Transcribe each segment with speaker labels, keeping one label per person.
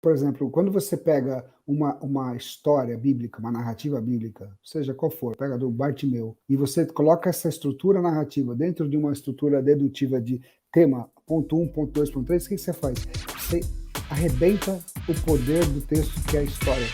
Speaker 1: Por exemplo, quando você pega uma história bíblica, uma narrativa bíblica, seja qual for, pega do Bartimeu, e você coloca essa estrutura narrativa dentro de uma estrutura dedutiva de tema, ponto 1, ponto 2, ponto 3, o que você faz? Você arrebenta o poder do texto que é a história.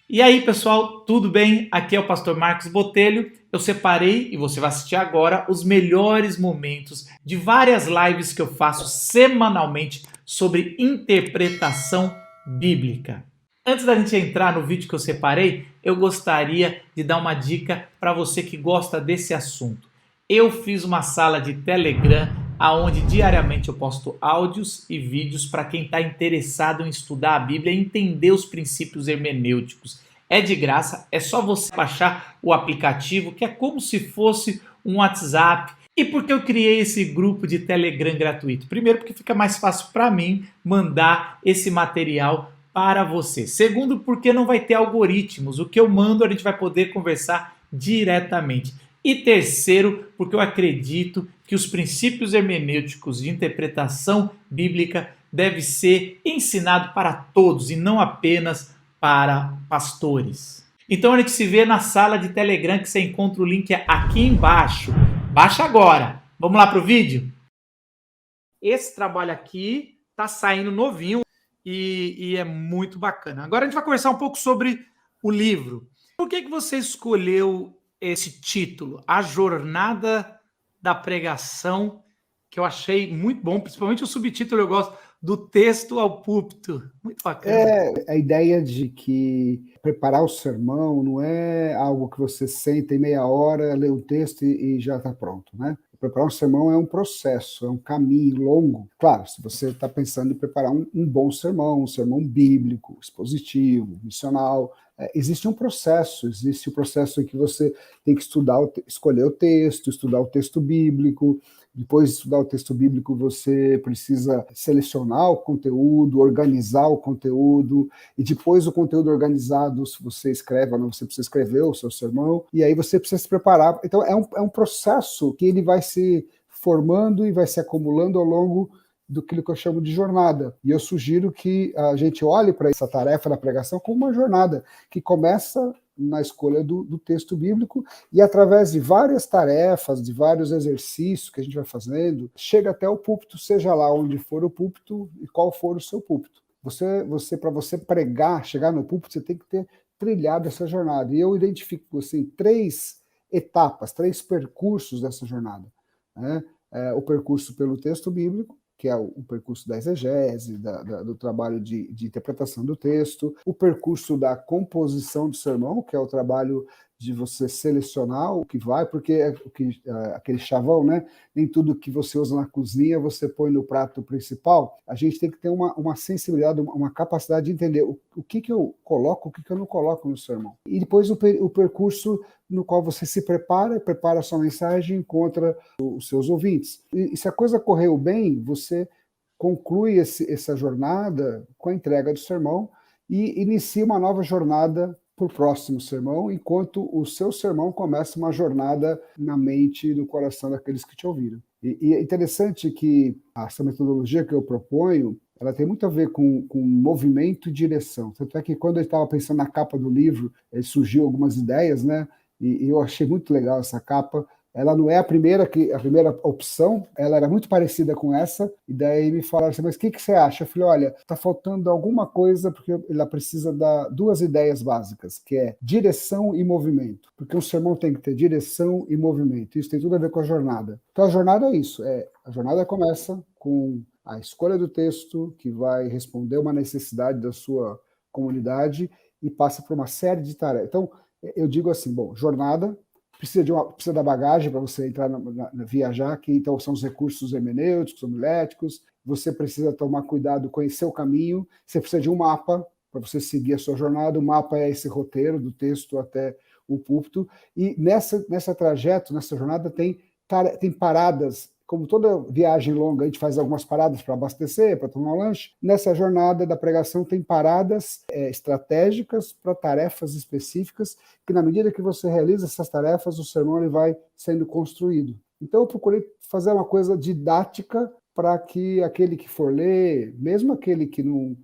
Speaker 2: E aí, pessoal, tudo bem? Aqui é o pastor Marcos Botelho. Eu separei, e você vai assistir agora, os melhores momentos de várias lives que eu faço semanalmente sobre interpretação bíblica. Antes da gente entrar no vídeo que eu separei, eu gostaria de dar uma dica para você que gosta desse assunto. Eu fiz uma sala de Telegram onde diariamente eu posto áudios e vídeos para quem está interessado em estudar a Bíblia e entender os princípios hermenêuticos. É de graça, é só você baixar o aplicativo, que é como se fosse um WhatsApp. E por que eu criei esse grupo de Telegram gratuito? Primeiro, porque fica mais fácil para mim mandar esse material para você. Segundo, porque não vai ter algoritmos. O que eu mando, a gente vai poder conversar diretamente. E terceiro, porque eu acredito que os princípios hermenêuticos de interpretação bíblica devem ser ensinados para todos e não apenas para pastores. Então a gente se vê na sala de Telegram, que você encontra o link aqui embaixo. Baixa agora. Vamos lá para o vídeo? Esse trabalho aqui está saindo novinho e é muito bacana. Agora a gente vai conversar um pouco sobre o livro. Por que você escolheu esse título, A Jornada da Pregação, que eu achei muito bom, principalmente o subtítulo eu gosto, do texto ao púlpito. Muito bacana.
Speaker 1: É a ideia de que preparar o sermão não é algo que você senta em meia hora, lê o texto e já está pronto, né? Preparar um sermão é um processo, é um caminho longo. Claro, se você está pensando em preparar um bom sermão, um sermão bíblico, expositivo, missional, existe um processo, existe o processo em que você tem que estudar, escolher o texto, estudar o texto bíblico. Depois de estudar o texto bíblico, você precisa selecionar o conteúdo, organizar o conteúdo, e depois do conteúdo organizado, se você escreve, não, você precisa escrever o seu sermão, e aí você precisa se preparar. Então, é um processo que ele vai se formando e vai se acumulando ao longo do que eu chamo de jornada. E eu sugiro que a gente olhe para essa tarefa da pregação como uma jornada que começa na escolha do texto bíblico e através de várias tarefas, de vários exercícios que a gente vai fazendo, chega até o púlpito, seja lá onde for o púlpito e qual for o seu púlpito. Para você pregar, chegar no púlpito, você tem que ter trilhado essa jornada. E eu identifico assim, 3 etapas, 3 percursos dessa jornada, né? O percurso pelo texto bíblico, que é o percurso da exegese, do trabalho de interpretação do texto, o percurso da composição do sermão, que é o trabalho de você selecionar o que vai, porque aquele chavão, né? Nem tudo que você usa na cozinha você põe no prato principal. A gente tem que ter uma sensibilidade, uma capacidade de entender o que eu coloco, o que eu não coloco no sermão. E depois o percurso no qual você se prepara a sua mensagem e encontra os seus ouvintes. E se a coisa correu bem, você conclui essa jornada com a entrega do sermão e inicia uma nova jornada para o próximo sermão, enquanto o seu sermão começa uma jornada na mente e no coração daqueles que te ouviram. E é interessante que essa metodologia que eu proponho, ela tem muito a ver com movimento e direção. Tanto é que quando eu estava pensando na capa do livro, surgiu algumas ideias, né? E eu achei muito legal essa capa. Ela não é a primeira opção, ela era muito parecida com essa, e daí me falaram assim, mas o que você acha? Eu falei, olha, está faltando alguma coisa, porque ela precisa dar 2 ideias básicas, que é direção e movimento, porque um sermão tem que ter direção e movimento, isso tem tudo a ver com a jornada. Então a jornada é isso, a jornada começa com a escolha do texto, que vai responder uma necessidade da sua comunidade, e passa por uma série de tarefas. Então, eu digo assim, bom, jornada, precisa da bagagem para você entrar viajar, que então são os recursos hermenêuticos, homiléticos, você precisa tomar cuidado, conhecer o caminho, você precisa de um mapa para você seguir a sua jornada, o mapa é esse roteiro do texto até o púlpito, e nessa trajeto, nessa jornada tem paradas, como toda viagem longa, a gente faz algumas paradas para abastecer, para tomar um lanche. Nessa jornada da pregação tem paradas estratégicas para tarefas específicas, que na medida que você realiza essas tarefas, o sermão ele vai sendo construído. Então eu procurei fazer uma coisa didática para que aquele que for ler, mesmo aquele que não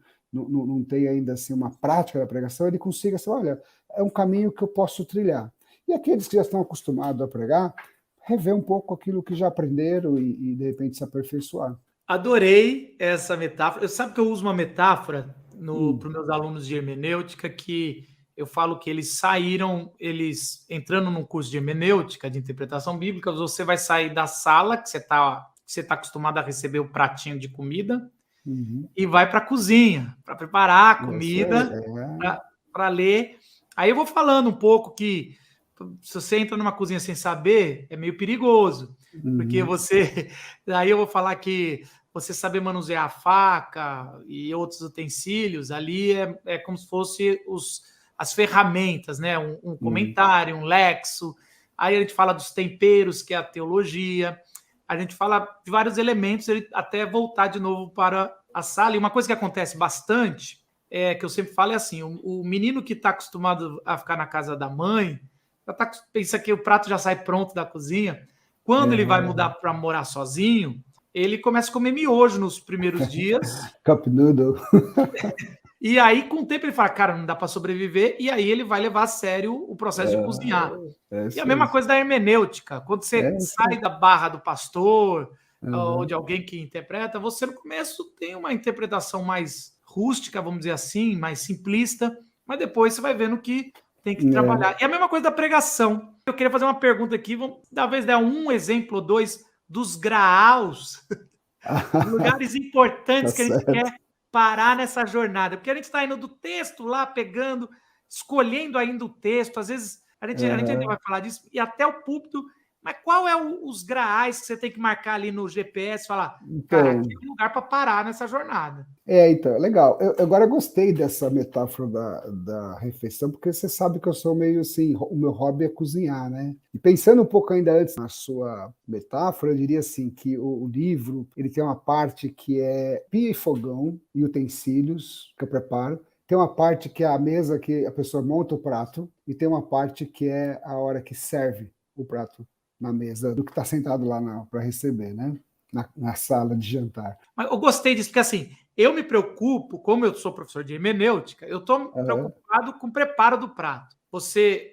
Speaker 1: tem ainda assim uma prática da pregação, ele consiga assim, olha, é um caminho que eu posso trilhar. E aqueles que já estão acostumados a pregar, rever um pouco aquilo que já aprenderam e de repente se aperfeiçoar.
Speaker 2: Adorei essa metáfora. Eu sabe que eu uso uma metáfora para os
Speaker 1: Hum,
Speaker 2: meus alunos de hermenêutica que eu falo que eles entrando num curso de hermenêutica, de interpretação bíblica, você vai sair da sala que você tá acostumado a receber o pratinho de comida
Speaker 1: uhum.
Speaker 2: e vai para a cozinha para preparar a
Speaker 1: Isso aí,
Speaker 2: comida para ler. Aí eu vou falando um pouco que se você entra numa cozinha sem saber, é meio perigoso, porque
Speaker 1: uhum.
Speaker 2: você. Aí eu vou falar que você saber manusear a faca e outros utensílios, ali é como se fosse as ferramentas, né? Um
Speaker 1: Uhum.
Speaker 2: comentário, um lexo. Aí a gente fala dos temperos, que é a teologia. A gente fala de vários elementos, até voltar de novo para a sala. E uma coisa que acontece bastante, que eu sempre falo, é assim: o menino que está acostumado a ficar na casa da mãe, pensa que o prato já sai pronto da cozinha. Quando ele vai mudar para morar sozinho, ele começa a comer miojo nos primeiros dias.
Speaker 1: Cup noodle.
Speaker 2: E aí, com o tempo, ele fala: cara, não dá para sobreviver. E aí, ele vai levar a sério o processo de cozinhar.
Speaker 1: É
Speaker 2: E a
Speaker 1: isso
Speaker 2: mesma
Speaker 1: mesmo.
Speaker 2: coisa da hermenêutica. Quando você
Speaker 1: É isso
Speaker 2: sai
Speaker 1: mesmo.
Speaker 2: da barra do pastor ou de
Speaker 1: Uhum.
Speaker 2: alguém que interpreta, você no começo tem uma interpretação mais rústica, vamos dizer assim, mais simplista, mas depois você vai vendo que tem que
Speaker 1: É.
Speaker 2: trabalhar. E a mesma coisa da pregação. Eu queria fazer uma pergunta aqui, vamos talvez dar um exemplo ou dois dos graus, lugares
Speaker 1: Tá
Speaker 2: importantes que a gente
Speaker 1: certo.
Speaker 2: quer parar nessa jornada, porque a gente está indo do texto lá, pegando, escolhendo ainda o texto, às vezes a gente ainda vai
Speaker 1: Uhum.
Speaker 2: falar disso, e até o púlpito, mas qual é os graais que você tem que marcar ali no GPS, falar, cara, aqui
Speaker 1: Então,
Speaker 2: é um lugar para parar nessa jornada.
Speaker 1: então, legal. Eu agora gostei dessa metáfora da refeição, porque você sabe que eu sou meio assim, o meu hobby é cozinhar, né? E pensando um pouco ainda antes na sua metáfora, eu diria assim que o livro, ele tem uma parte que é pia e fogão e utensílios que eu preparo. Tem uma parte que é a mesa que a pessoa monta o prato, e tem uma parte que é a hora que serve o prato na mesa do que está sentado lá para receber, né? Na sala de jantar.
Speaker 2: Mas eu gostei disso, porque assim, eu me preocupo, como eu sou professor de hermenêutica, eu estou
Speaker 1: Aham.
Speaker 2: preocupado com o preparo do prato. Você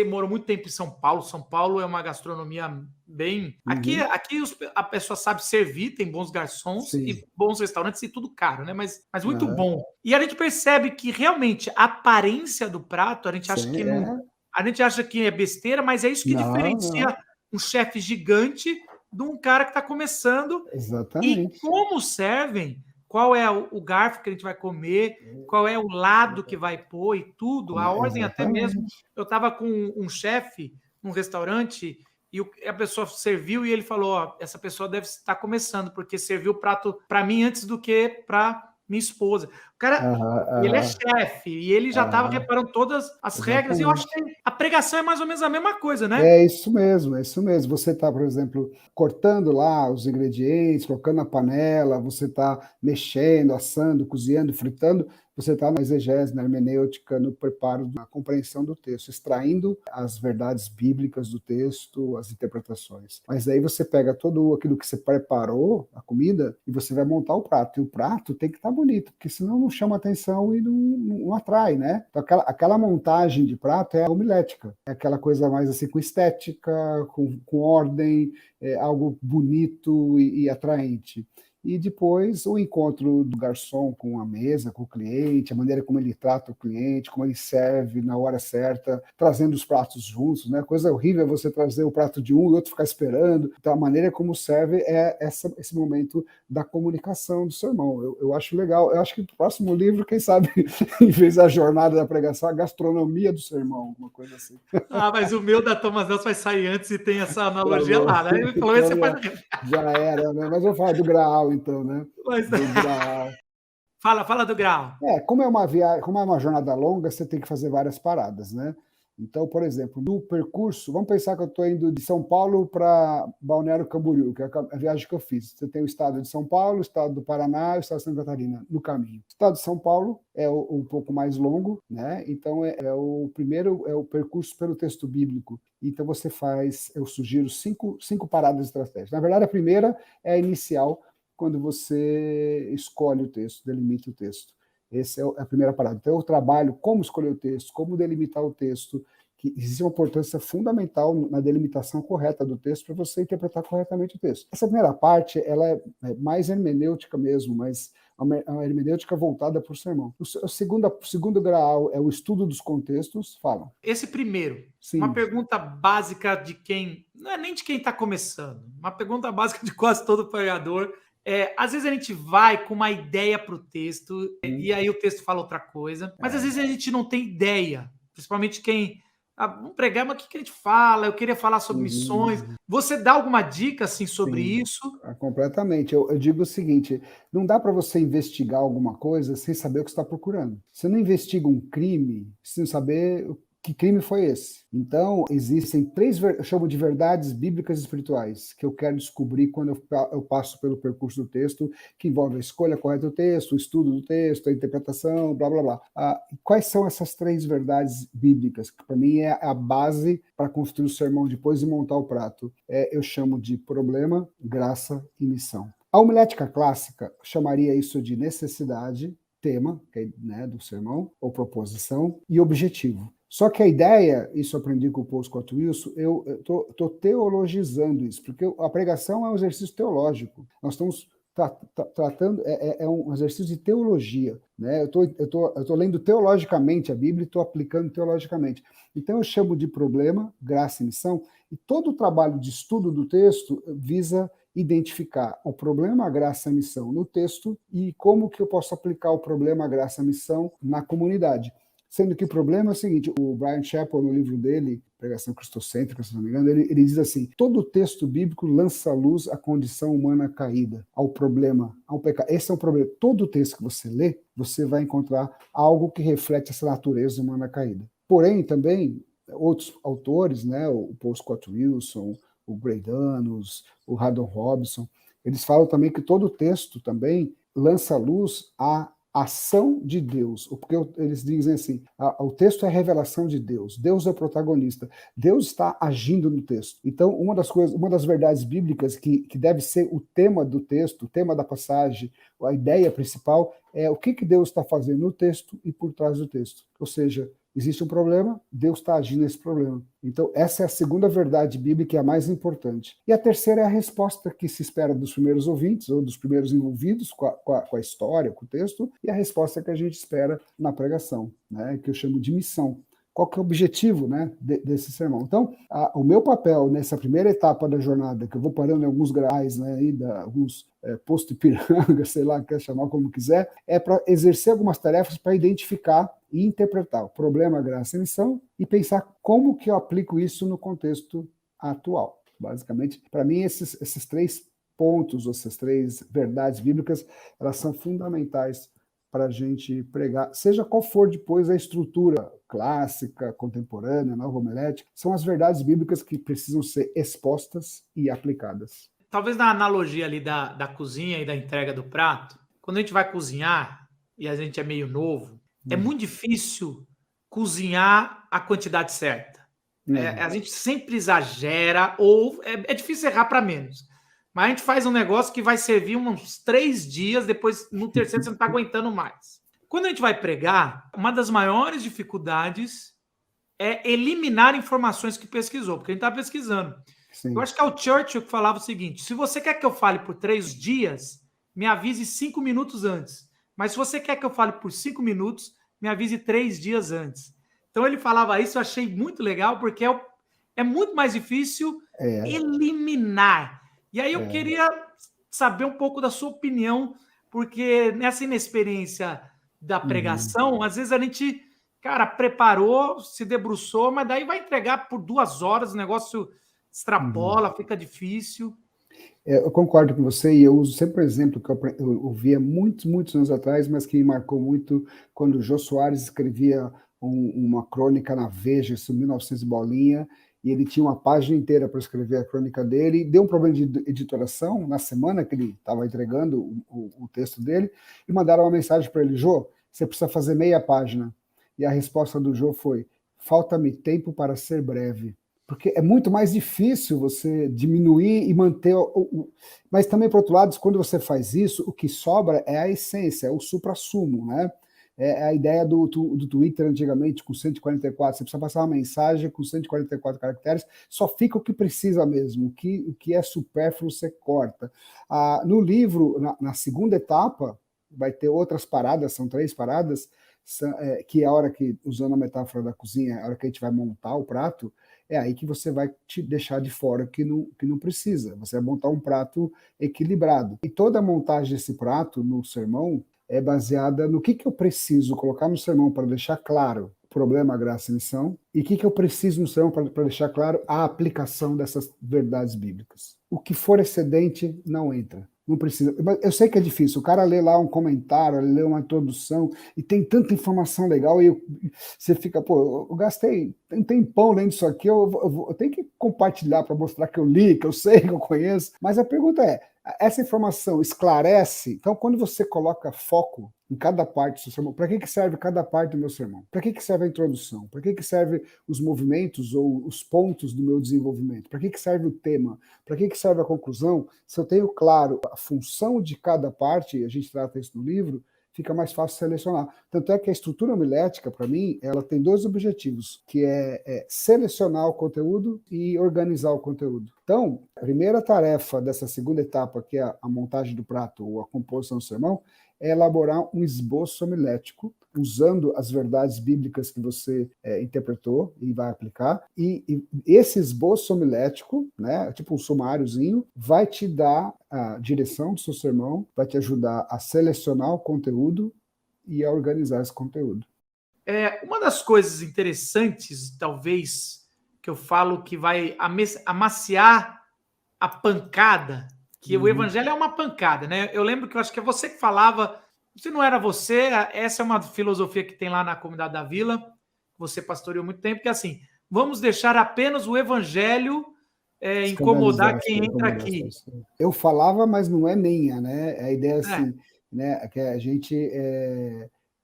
Speaker 2: morou muito tempo em São Paulo. São Paulo é uma gastronomia bem. Aqui,
Speaker 1: Uhum.
Speaker 2: a pessoa sabe servir, tem bons garçons
Speaker 1: Sim.
Speaker 2: e bons restaurantes e tudo caro, né? Mas muito
Speaker 1: Aham.
Speaker 2: bom. E a gente percebe que realmente a aparência do prato, a gente acha
Speaker 1: Sim,
Speaker 2: que não. A gente acha que é besteira, mas é isso que
Speaker 1: Não, não.
Speaker 2: diferencia um chefe gigante de um cara que está começando e
Speaker 1: Exatamente.
Speaker 2: como servem, qual é o garfo que a gente vai comer, qual é o lado que vai pôr e tudo, a ordem até mesmo.
Speaker 1: Exatamente.
Speaker 2: Eu estava com um chefe num restaurante e a pessoa serviu e ele falou: ó, essa pessoa deve estar começando, porque serviu o prato para mim antes do que para minha esposa. O cara,
Speaker 1: Aham,
Speaker 2: ele é
Speaker 1: aham,
Speaker 2: chefe e ele já estava
Speaker 1: aham.
Speaker 2: reparando todas as regras, e eu acho
Speaker 1: Exatamente.
Speaker 2: que a pregação é mais ou menos a mesma coisa, né?
Speaker 1: É isso mesmo, é isso mesmo. Você está, por exemplo, cortando lá os ingredientes, colocando na panela, você está mexendo, assando, cozinhando, fritando, você está na exegese, na hermenêutica, no preparo, na compreensão do texto, extraindo as verdades bíblicas do texto, as interpretações. Mas aí você pega todo aquilo que você preparou, a comida, e você vai montar o prato. E o prato tem que estar bonito, porque senão não chama atenção e não atrai, né? Então aquela montagem de prato é homilética, é aquela coisa mais assim com estética, com ordem, algo bonito e atraente. E depois o encontro do garçom com a mesa, com o cliente, a maneira como ele trata o cliente, como ele serve na hora certa, trazendo os pratos juntos, né? Coisa horrível é você trazer o prato de um e o outro ficar esperando. Então a maneira como serve é esse momento da comunicação do sermão. Eu acho legal. Eu acho que o próximo livro, quem sabe, em vez da jornada da pregação, a gastronomia do sermão, alguma coisa assim.
Speaker 2: Ah, mas o meu da Thomas Nelson vai sair antes e tem essa
Speaker 1: Tá
Speaker 2: analogia
Speaker 1: bom.
Speaker 2: lá, né? Ele falou: esse
Speaker 1: Então
Speaker 2: você faz.
Speaker 1: já era, né? Mas vamos falar do Graal, então, né?
Speaker 2: Mas...
Speaker 1: Do Graal.
Speaker 2: fala do grau.
Speaker 1: Como é uma viagem, como é uma jornada longa, você tem que fazer várias paradas, né? Então, por exemplo, no percurso, vamos pensar que eu estou indo de São Paulo para Balneário Camboriú, que é a viagem que eu fiz. Você tem o estado de São Paulo, o estado do Paraná e o estado de Santa Catarina no caminho. O estado de São Paulo é um pouco mais longo, né? Então, é o primeiro, é o percurso pelo texto bíblico. Então, eu sugiro cinco paradas estratégicas. Na verdade, a primeira é a inicial, quando você escolhe o texto, delimita o texto. Essa é a primeira parada. Então, eu trabalho como escolher o texto, como delimitar o texto, que existe uma importância fundamental na delimitação correta do texto para você interpretar corretamente o texto. Essa primeira parte, ela é mais hermenêutica mesmo, mas uma hermenêutica voltada para o sermão. O segundo grau é o estudo dos contextos. Fala.
Speaker 2: Esse primeiro,
Speaker 1: Sim.
Speaker 2: Uma pergunta básica de quem, não é nem de quem está começando, uma pergunta básica de quase todo pregador. Às vezes a gente vai com uma ideia para o texto, e aí o texto fala outra coisa, mas às vezes a gente não tem ideia, principalmente quem... vamos pregar, mas o que a gente fala? Eu queria falar sobre missões. Você dá alguma dica assim, sobre isso?
Speaker 1: Completamente. Eu digo o seguinte, não dá para você investigar alguma coisa sem saber o que você está procurando. Você não investiga um crime sem saber que crime foi esse. Então, existem eu chamo de verdades bíblicas e espirituais, que eu quero descobrir quando eu passo pelo percurso do texto, que envolve a escolha correta do texto, o estudo do texto, a interpretação, blá, blá, blá. Quais são essas 3 verdades bíblicas, que para mim é a base para construir o sermão depois e montar o prato? Eu chamo de problema, graça e missão. A homilética clássica chamaria isso de necessidade, tema, que é, né, do sermão, ou proposição, e objetivo. Só que a ideia, isso eu aprendi com o Paul Scott Wilson, eu estou teologizando isso, porque a pregação é um exercício teológico. Nós estamos tratando, é um exercício de teologia. Né? Eu tô lendo teologicamente a Bíblia e estou aplicando teologicamente. Então eu chamo de problema, graça e missão, e todo o trabalho de estudo do texto visa identificar o problema, a graça e a missão no texto e como que eu posso aplicar o problema, a graça e a missão na comunidade. Sendo que o problema é o seguinte, o Bryan Chapell, no livro dele, Pregação Cristocêntrica, se não me engano, ele diz assim, todo texto bíblico lança à luz a condição humana caída, ao problema, ao pecado. Esse é um problema. Todo texto que você lê, você vai encontrar algo que reflete essa natureza humana caída. Porém, também, outros autores, né, o Paul Scott Wilson, o Grey Danos, o Haddon Robinson, eles falam também que todo texto também lança à luz a ação de Deus, porque eles dizem assim, o texto é a revelação de Deus, Deus é o protagonista, Deus está agindo no texto. Então, uma das verdades bíblicas que deve ser o tema do texto, o tema da passagem, a ideia principal, é o que Deus está fazendo no texto e por trás do texto. Ou seja, existe um problema, Deus está agindo nesse problema. Então, essa é a segunda verdade bíblica, que é a mais importante. E a terceira é a resposta que se espera dos primeiros ouvintes, ou dos primeiros envolvidos com a história, com o texto, e a resposta que a gente espera na pregação, né, que eu chamo de missão. Qual que é o objetivo, né, desse sermão? Então, o meu papel nessa primeira etapa da jornada, que eu vou parando em alguns graus, né, alguns posto Ipiranga, sei lá, quer chamar como quiser, é para exercer algumas tarefas para identificar e interpretar o problema, a graça e a missão e pensar como que eu aplico isso no contexto atual. Basicamente, para mim, esses 3 pontos, essas 3 verdades bíblicas, elas são fundamentais para a gente pregar, seja qual for depois a estrutura clássica, contemporânea, nova homilética, são as verdades bíblicas que precisam ser expostas e aplicadas.
Speaker 2: Talvez na analogia ali da cozinha e da entrega do prato, quando a gente vai cozinhar e a gente é meio novo, é muito difícil cozinhar a quantidade certa. A gente sempre exagera ou é difícil errar para menos. Mas a gente faz um negócio que vai servir uns 3 dias, depois no terceiro você não está aguentando mais. Quando a gente vai pregar, uma das maiores dificuldades é eliminar informações que pesquisou, porque a gente está pesquisando. Sim. Eu acho que é o Churchill que falava o seguinte, se você quer que eu fale por 3 dias, me avise 5 minutos antes. Mas se você quer que eu fale por 5 minutos, me avise 3 dias antes. Então ele falava isso, eu achei muito legal, porque é muito mais difícil eliminar. E aí eu queria saber um pouco da sua opinião, porque nessa inexperiência da pregação, às vezes a gente, cara, preparou, se debruçou, mas daí vai entregar por 2 horas, o negócio extrapola, fica difícil.
Speaker 1: Eu concordo com você e eu uso sempre o exemplo que eu ouvi há muitos anos atrás, mas que me marcou muito quando o Jô Soares escrevia uma crônica na Veja, isso em 1900 bolinha, e ele tinha uma página inteira para escrever a crônica dele, deu um problema de editoração na semana que ele estava entregando o texto dele, e mandaram uma mensagem para ele, Jô, você precisa fazer meia página. E a resposta do Jô foi, falta-me tempo para ser breve. porque é muito mais difícil você diminuir e manter mas também, por outro lado, quando você faz isso, o que sobra é a essência, é o suprassumo, né? É a ideia do Twitter antigamente, com 144, você precisa passar uma mensagem com 144 caracteres, só fica o que precisa mesmo, o que é supérfluo você corta. No livro, na segunda etapa, vai ter outras paradas, são 3 paradas, que é a hora que, usando a metáfora da cozinha, a hora que a gente vai montar o prato, é aí que você vai te deixar de fora que não precisa. Você vai montar um prato equilibrado. E toda a montagem desse prato no sermão é baseada no que eu preciso colocar no sermão para deixar claro o problema, a graça e a missão, e o que eu preciso no sermão para deixar claro a aplicação dessas verdades bíblicas. O que for excedente não entra. Não precisa. Eu sei que é difícil. O cara lê lá um comentário, lê uma introdução e tem tanta informação legal e você fica, pô, eu gastei um tempão lendo isso aqui, eu tenho que compartilhar para mostrar que eu li, que eu sei, que eu conheço. Mas a pergunta é, essa informação esclarece? Então, quando você coloca foco em cada parte do seu sermão, para que serve cada parte do meu sermão? Para que serve a introdução? Para que serve os movimentos ou os pontos do meu desenvolvimento? Para que serve o tema? Para que serve a conclusão? Se eu tenho claro a função de cada parte, a gente trata isso no livro, fica mais fácil selecionar. Tanto é que a estrutura homilética, para mim, ela tem 2 objetivos, que é selecionar o conteúdo e organizar o conteúdo. Então, a primeira tarefa dessa segunda etapa, que é a montagem do prato ou a composição do sermão, é elaborar um esboço homilético, usando as verdades bíblicas que você interpretou e vai aplicar. E esse esboço homilético, né, tipo um sumáriozinho, vai te dar a direção do seu sermão, vai te ajudar a selecionar o conteúdo e a organizar esse conteúdo.
Speaker 2: Uma das coisas interessantes, talvez, que eu falo que vai amaciar a pancada, que o evangelho é uma pancada, né? Eu lembro que eu acho que é você que falava, se não era você, essa é uma filosofia que tem lá na comunidade da Vila, você pastoreou muito tempo, que é assim, vamos deixar apenas o evangelho incomodar quem entra aqui.
Speaker 1: Eu falava, mas não é minha, né? A ideia assim, né? Que a gente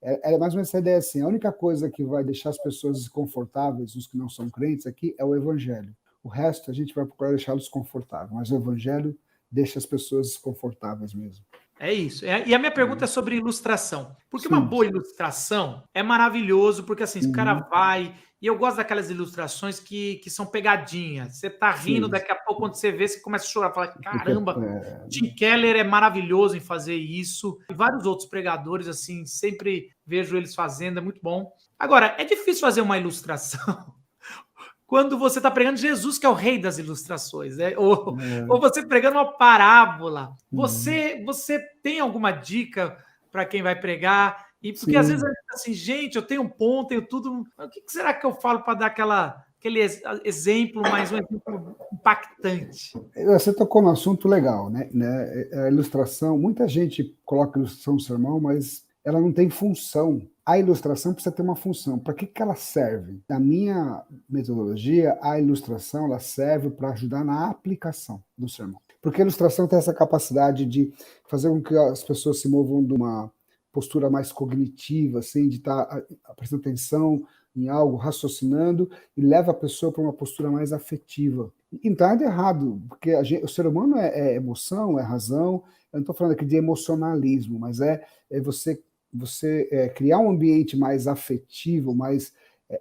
Speaker 1: é mais ou menos essa ideia assim, a única coisa que vai deixar as pessoas desconfortáveis, os que não são crentes aqui, é o evangelho. O resto a gente vai procurar deixá-los confortáveis, mas o evangelho deixa as pessoas desconfortáveis mesmo.
Speaker 2: É isso. E a minha pergunta é sobre ilustração. Porque uma boa ilustração é maravilhoso, porque assim, o cara vai. E eu gosto daquelas ilustrações que são pegadinhas. Você tá rindo, daqui a pouco, quando você vê, você começa a chorar. Fala, caramba, Tim Keller é maravilhoso em fazer isso. E vários outros pregadores, assim, sempre vejo eles fazendo, é muito bom. Agora, é difícil fazer uma ilustração quando você está pregando Jesus, que é o rei das ilustrações, né? Ou você pregando uma parábola. Você tem alguma dica para quem vai pregar? E porque às vezes a gente assim, gente, eu tenho um ponto, tenho tudo. O que será que eu falo para dar aquele exemplo, mais um exemplo impactante?
Speaker 1: Você tocou num assunto legal, né? A ilustração, muita gente coloca ilustração no sermão, mas ela não tem função. A ilustração precisa ter uma função. Para que ela serve? Na minha metodologia, a ilustração ela serve para ajudar na aplicação do sermão. Porque a ilustração tem essa capacidade de fazer com que as pessoas se movam de uma postura mais cognitiva, assim, de estar prestando atenção em algo, raciocinando, e leva a pessoa para uma postura mais afetiva. E não está nada errado, porque o ser humano é emoção, é razão. Eu não estou falando aqui de emocionalismo, mas é você criar um ambiente mais afetivo, mais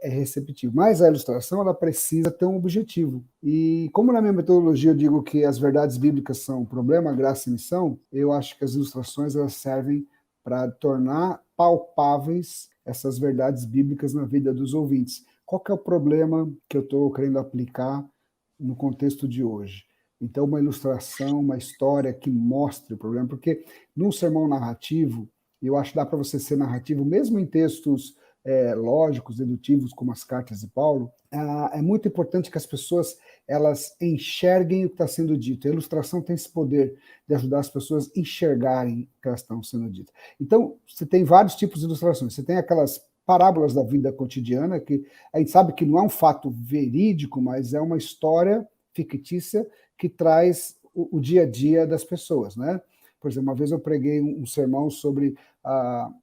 Speaker 1: receptivo. Mas a ilustração ela precisa ter um objetivo. E como na minha metodologia eu digo que as verdades bíblicas são problema, graça e missão, eu acho que as ilustrações elas servem para tornar palpáveis essas verdades bíblicas na vida dos ouvintes. Qual que é o problema que eu estou querendo aplicar no contexto de hoje? Então, uma ilustração, uma história que mostre o problema, porque num sermão narrativo, eu acho que dá para você ser narrativo, mesmo em textos lógicos, dedutivos, como as cartas de Paulo, é muito importante que as pessoas elas enxerguem o que está sendo dito. A ilustração tem esse poder de ajudar as pessoas a enxergarem o que elas estão sendo ditas. Então, você tem vários tipos de ilustrações. Você tem aquelas parábolas da vida cotidiana, que a gente sabe que não é um fato verídico, mas é uma história fictícia que traz o dia a dia das pessoas, né? Por exemplo, uma vez eu preguei um sermão sobre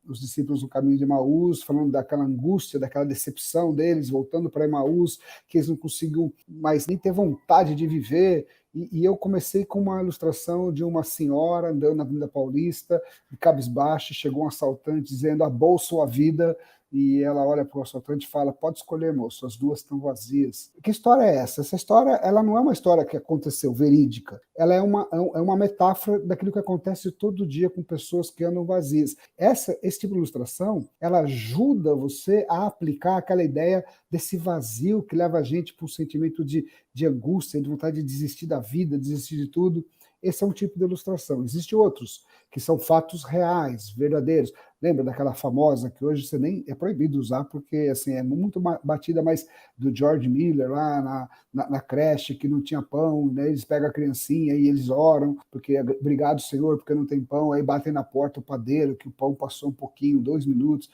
Speaker 1: os discípulos no caminho de Emaús, falando daquela angústia, daquela decepção deles, voltando para Emaús, que eles não conseguiam mais nem ter vontade de viver. E eu comecei com uma ilustração de uma senhora andando na Avenida Paulista, de cabisbaixo, chegou um assaltante dizendo: a bolsa ou a vida. E ela olha para o assaltante e fala: pode escolher, moço, as duas estão vazias. Que história é essa? Essa história, ela não é uma história que aconteceu, verídica. Ela é uma metáfora daquilo que acontece todo dia com pessoas que andam vazias. Esse tipo de ilustração, ela ajuda você a aplicar aquela ideia desse vazio que leva a gente para um sentimento de angústia, de vontade de desistir da vida, desistir de tudo. Esse é um tipo de ilustração. Existem outros, que são fatos reais, verdadeiros. Lembra daquela famosa, que hoje você nem é proibido usar, porque assim, é muito batida, mas do George Miller, lá na creche, que não tinha pão, né? Eles pegam a criancinha e eles oram, porque obrigado, Senhor, porque não tem pão, aí batem na porta o padeiro, que o pão passou um pouquinho, 2 minutos.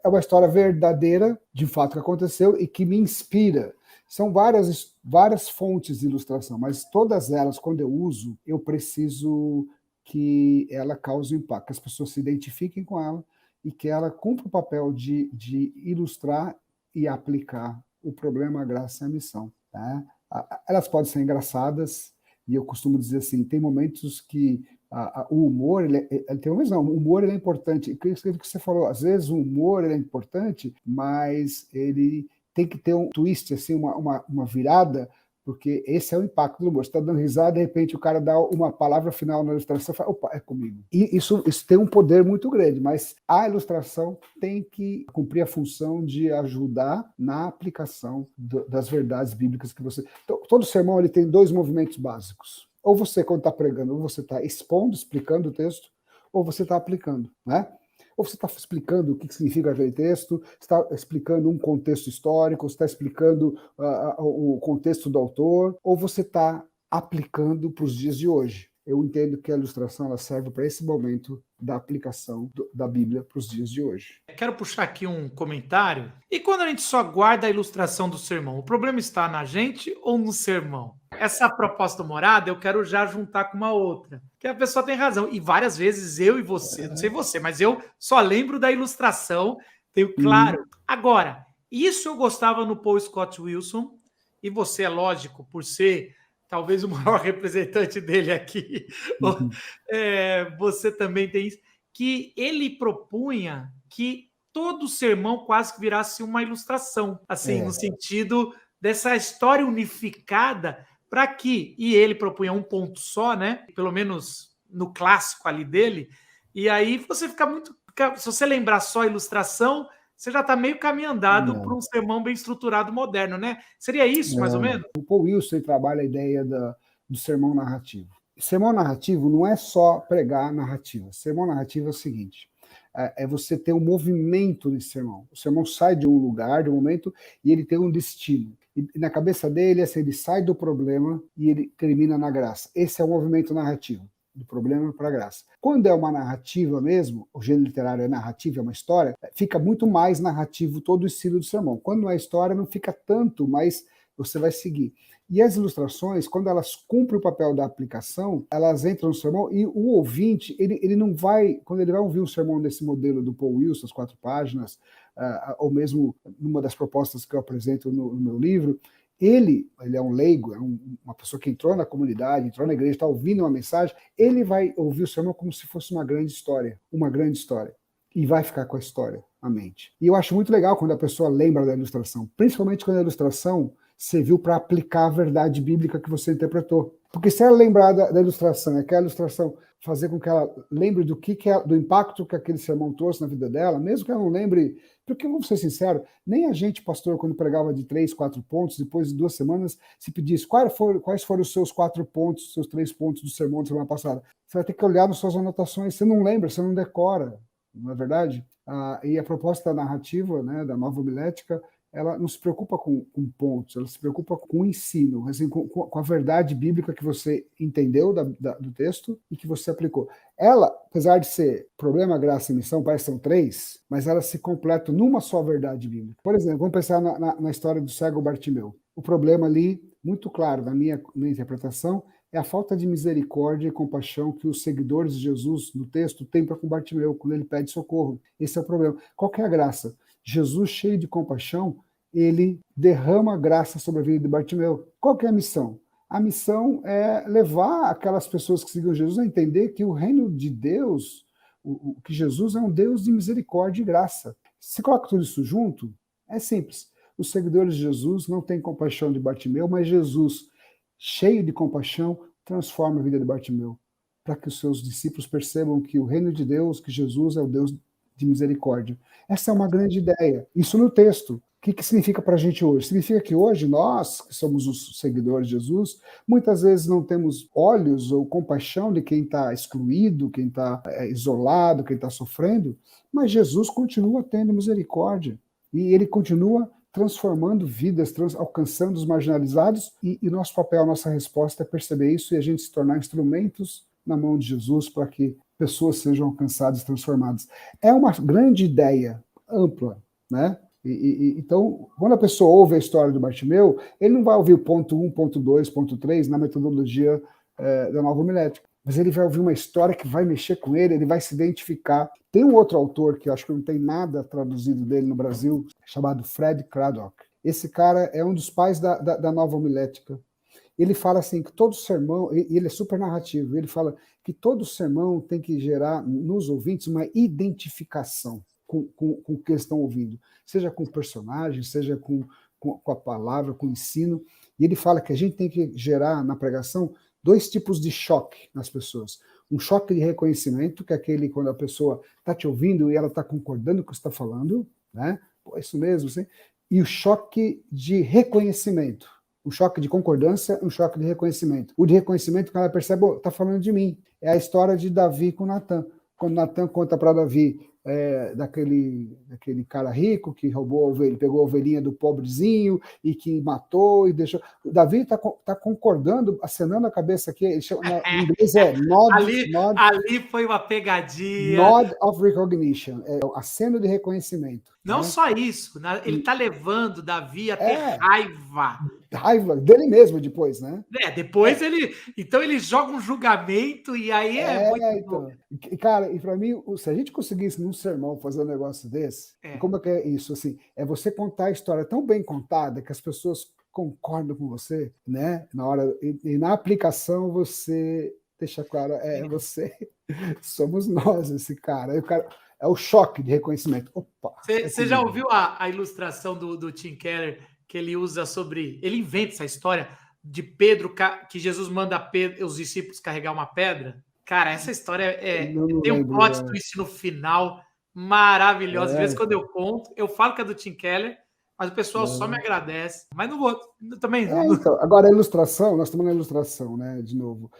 Speaker 1: É uma história verdadeira, de fato, que aconteceu e que me inspira. São várias fontes de ilustração, mas todas elas, quando eu uso, eu preciso que ela cause impacto, que as pessoas se identifiquem com ela e que ela cumpra o papel de ilustrar e aplicar o problema, a graça e a missão. Tá? Elas podem ser engraçadas, e eu costumo dizer assim, tem momentos que o humor, ele tem uma visão, o humor ele é importante. O que você falou, às vezes o humor ele é importante, mas ele tem que ter um twist, assim, uma virada, porque esse é o impacto do humor. Você está dando risada, de repente o cara dá uma palavra final na ilustração e fala: opa, é comigo. E isso tem um poder muito grande, mas a ilustração tem que cumprir a função de ajudar na aplicação das verdades bíblicas que você... Então, todo sermão ele tem 2 movimentos básicos. Ou você, quando está pregando, ou você está expondo, explicando o texto, ou você está aplicando, né? Ou você está explicando o que significa aquele texto, está explicando um contexto histórico, está explicando o contexto do autor, ou você está aplicando para os dias de hoje. Eu entendo que a ilustração ela serve para esse momento da aplicação da Bíblia para os dias de hoje.
Speaker 2: Quero puxar aqui um comentário. E quando a gente só guarda a ilustração do sermão, o problema está na gente ou no sermão? Essa proposta morada eu quero já juntar com uma outra. Que a pessoa tem razão. E várias vezes eu e você, não sei você, mas eu só lembro da ilustração, tenho claro. Agora, isso eu gostava no Paul Scott Wilson, e você, é lógico, por ser talvez o maior representante dele aqui, você também tem isso, que ele propunha que todo sermão quase que virasse uma ilustração, assim, no sentido dessa história unificada para que, e ele propunha um ponto só, né, pelo menos no clássico ali dele, e aí você fica muito, se você lembrar só a ilustração, você já está meio caminho andado para um sermão bem estruturado moderno, né? Seria isso, mais ou menos?
Speaker 1: O Paul Wilson trabalha a ideia do sermão narrativo. Sermão narrativo não é só pregar narrativa. Sermão narrativo é o seguinte: é você ter um movimento nesse sermão. O sermão sai de um lugar, de um momento, e ele tem um destino. E na cabeça dele, assim, ele sai do problema e ele termina na graça. Esse é o movimento narrativo, do problema para a graça. Quando é uma narrativa mesmo, o gênero literário é narrativa, é uma história, fica muito mais narrativo todo o estilo do sermão. Quando não é história, não fica tanto, mas você vai seguir. E as ilustrações, quando elas cumprem o papel da aplicação, elas entram no sermão e o ouvinte, ele não vai, quando ele vai ouvir um sermão desse modelo do Paul Wilson, as 4 páginas, ou mesmo numa das propostas que eu apresento no meu livro, ele é um leigo, é uma pessoa que entrou na comunidade, entrou na igreja, está ouvindo uma mensagem, ele vai ouvir o sermão como se fosse uma grande história, e vai ficar com a história na mente. E eu acho muito legal quando a pessoa lembra da ilustração, principalmente quando a ilustração serviu para aplicar a verdade bíblica que você interpretou. Porque se ela lembrar da ilustração, aquela ilustração fazer com que ela lembre do impacto que aquele sermão trouxe na vida dela, mesmo que ela não lembre, porque vamos ser sinceros, nem a gente, pastor, quando pregava de 3, 4 pontos, depois de 2 semanas, se pedisse quais foram os seus 4 pontos, os seus 3 pontos do sermão da semana passada. Você vai ter que olhar nas suas anotações, você não lembra, você não decora, não é verdade? E a proposta narrativa, né, da nova homilética, ela não se preocupa com pontos, ela se preocupa com o ensino, assim, com a verdade bíblica que você entendeu do texto e que você aplicou. Ela, apesar de ser problema, graça e missão, parece que são 3, mas elas se completam numa só verdade bíblica. Por exemplo, vamos pensar na história do cego Bartimeu. O problema ali, muito claro, na minha interpretação, É a falta de misericórdia e compaixão que os seguidores de Jesus, no texto, têm para com Bartimeu, quando ele pede socorro. Esse é o problema. Qual que é a graça? Jesus, cheio de compaixão, ele derrama graça sobre a vida de Bartimeu. Qual que é a missão? A missão é levar aquelas pessoas que seguem Jesus a entender que o reino de Deus, que Jesus é um Deus de misericórdia e graça. Se coloca tudo isso junto, é simples. Os seguidores de Jesus não têm compaixão de Bartimeu, mas Jesus, cheio de compaixão, transforma a vida de Bartimeu, para que os seus discípulos percebam que o reino de Deus, que Jesus é o Deus de misericórdia. Essa é uma grande ideia. Isso no texto. O que significa para a gente hoje? Significa que hoje nós, que somos os seguidores de Jesus, muitas vezes não temos olhos ou compaixão de quem está excluído, quem está isolado, quem está sofrendo, mas Jesus continua tendo misericórdia e ele continua transformando vidas, alcançando os marginalizados, e nosso papel, nossa resposta é perceber isso e a gente se tornar instrumentos na mão de Jesus para que pessoas sejam alcançadas e transformadas. É uma grande ideia, ampla, né? Então, quando a pessoa ouve a história do Bartimeu, ele não vai ouvir o ponto 1, ponto 2, ponto 3 na metodologia da Nova Homilética, mas ele vai ouvir uma história que vai mexer com ele vai se identificar. Tem um outro autor, que eu acho que não tem nada traduzido dele no Brasil, chamado Fred Craddock. Esse cara é um dos pais da Nova Homilética. Ele fala assim, que todo sermão, e ele é super narrativo, ele fala que todo sermão tem que gerar nos ouvintes uma identificação com o que eles estão ouvindo, seja com o personagem, seja com a palavra, com o ensino. E ele fala que a gente tem que gerar na pregação 2 tipos de choque nas pessoas. Um choque de reconhecimento, que é aquele quando a pessoa está te ouvindo e ela está concordando com o que você está falando, né? Pô, é isso mesmo, assim. E o choque de reconhecimento. Um choque de concordância, um choque de reconhecimento. O de reconhecimento, que ela percebe, está falando de mim. É a história de Davi com Natan. Quando Natan conta para Davi daquele cara rico que roubou a ovelha, pegou a ovelhinha do pobrezinho e que matou e deixou. O Davi está concordando, acenando a cabeça aqui. Ele chama, em inglês
Speaker 2: ali foi uma pegadinha.
Speaker 1: Nod of recognition, aceno de reconhecimento.
Speaker 2: Não, né? Só isso, ele está levando Davi a ter raiva.
Speaker 1: Raiva dele mesmo depois, né?
Speaker 2: Depois então ele joga um julgamento e aí muito bom.
Speaker 1: Cara, e para mim, se a gente conseguisse num sermão fazer um negócio desse, como é que é isso? Assim, é você contar a história tão bem contada que as pessoas concordam com você, né? Na hora e na aplicação você deixa claro, você, somos nós esse cara. É o choque de reconhecimento. Opa!
Speaker 2: Você já ouviu a ilustração do Tim Keller que ele usa sobre... Ele inventa essa história de Pedro, que Jesus manda os discípulos carregar uma pedra. Cara, essa história tem um plot twist no final maravilhoso. Às vezes, quando eu conto, eu falo que é do Tim Keller, mas o pessoal só me agradece. Mas não vou, também.
Speaker 1: Então, agora, a ilustração, nós estamos na ilustração, né? De novo.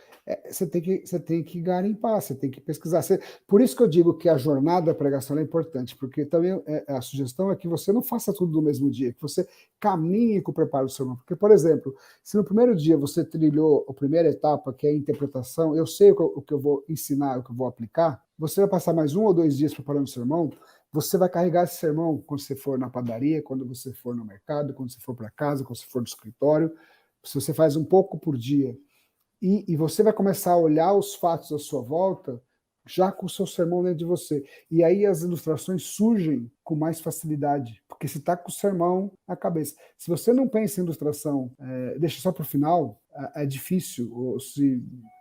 Speaker 1: Você tem que garimpar, você tem que pesquisar. Por isso que eu digo que a jornada da pregação é importante, porque também a sugestão é que você não faça tudo no mesmo dia, que você caminhe com o preparo do sermão. Porque, por exemplo, se no primeiro dia você trilhou a primeira etapa, que é a interpretação, eu sei o que eu vou ensinar, o que eu vou aplicar, você vai passar mais 1 ou 2 dias preparando o sermão, você vai carregar esse sermão quando você for na padaria, quando você for no mercado, quando você for para casa, quando você for no escritório. Se você faz um pouco por dia, e você vai começar a olhar os fatos à sua volta, já com o seu sermão dentro de você. E aí as ilustrações surgem com mais facilidade, porque você está com o sermão na cabeça. Se você não pensa em ilustração, deixa só para o final, é difícil,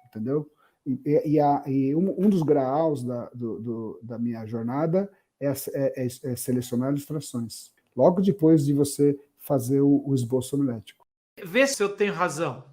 Speaker 1: entendeu? E um dos graus da minha jornada é selecionar ilustrações. Logo depois de você fazer o esboço homilético.
Speaker 2: Vê se eu tenho razão.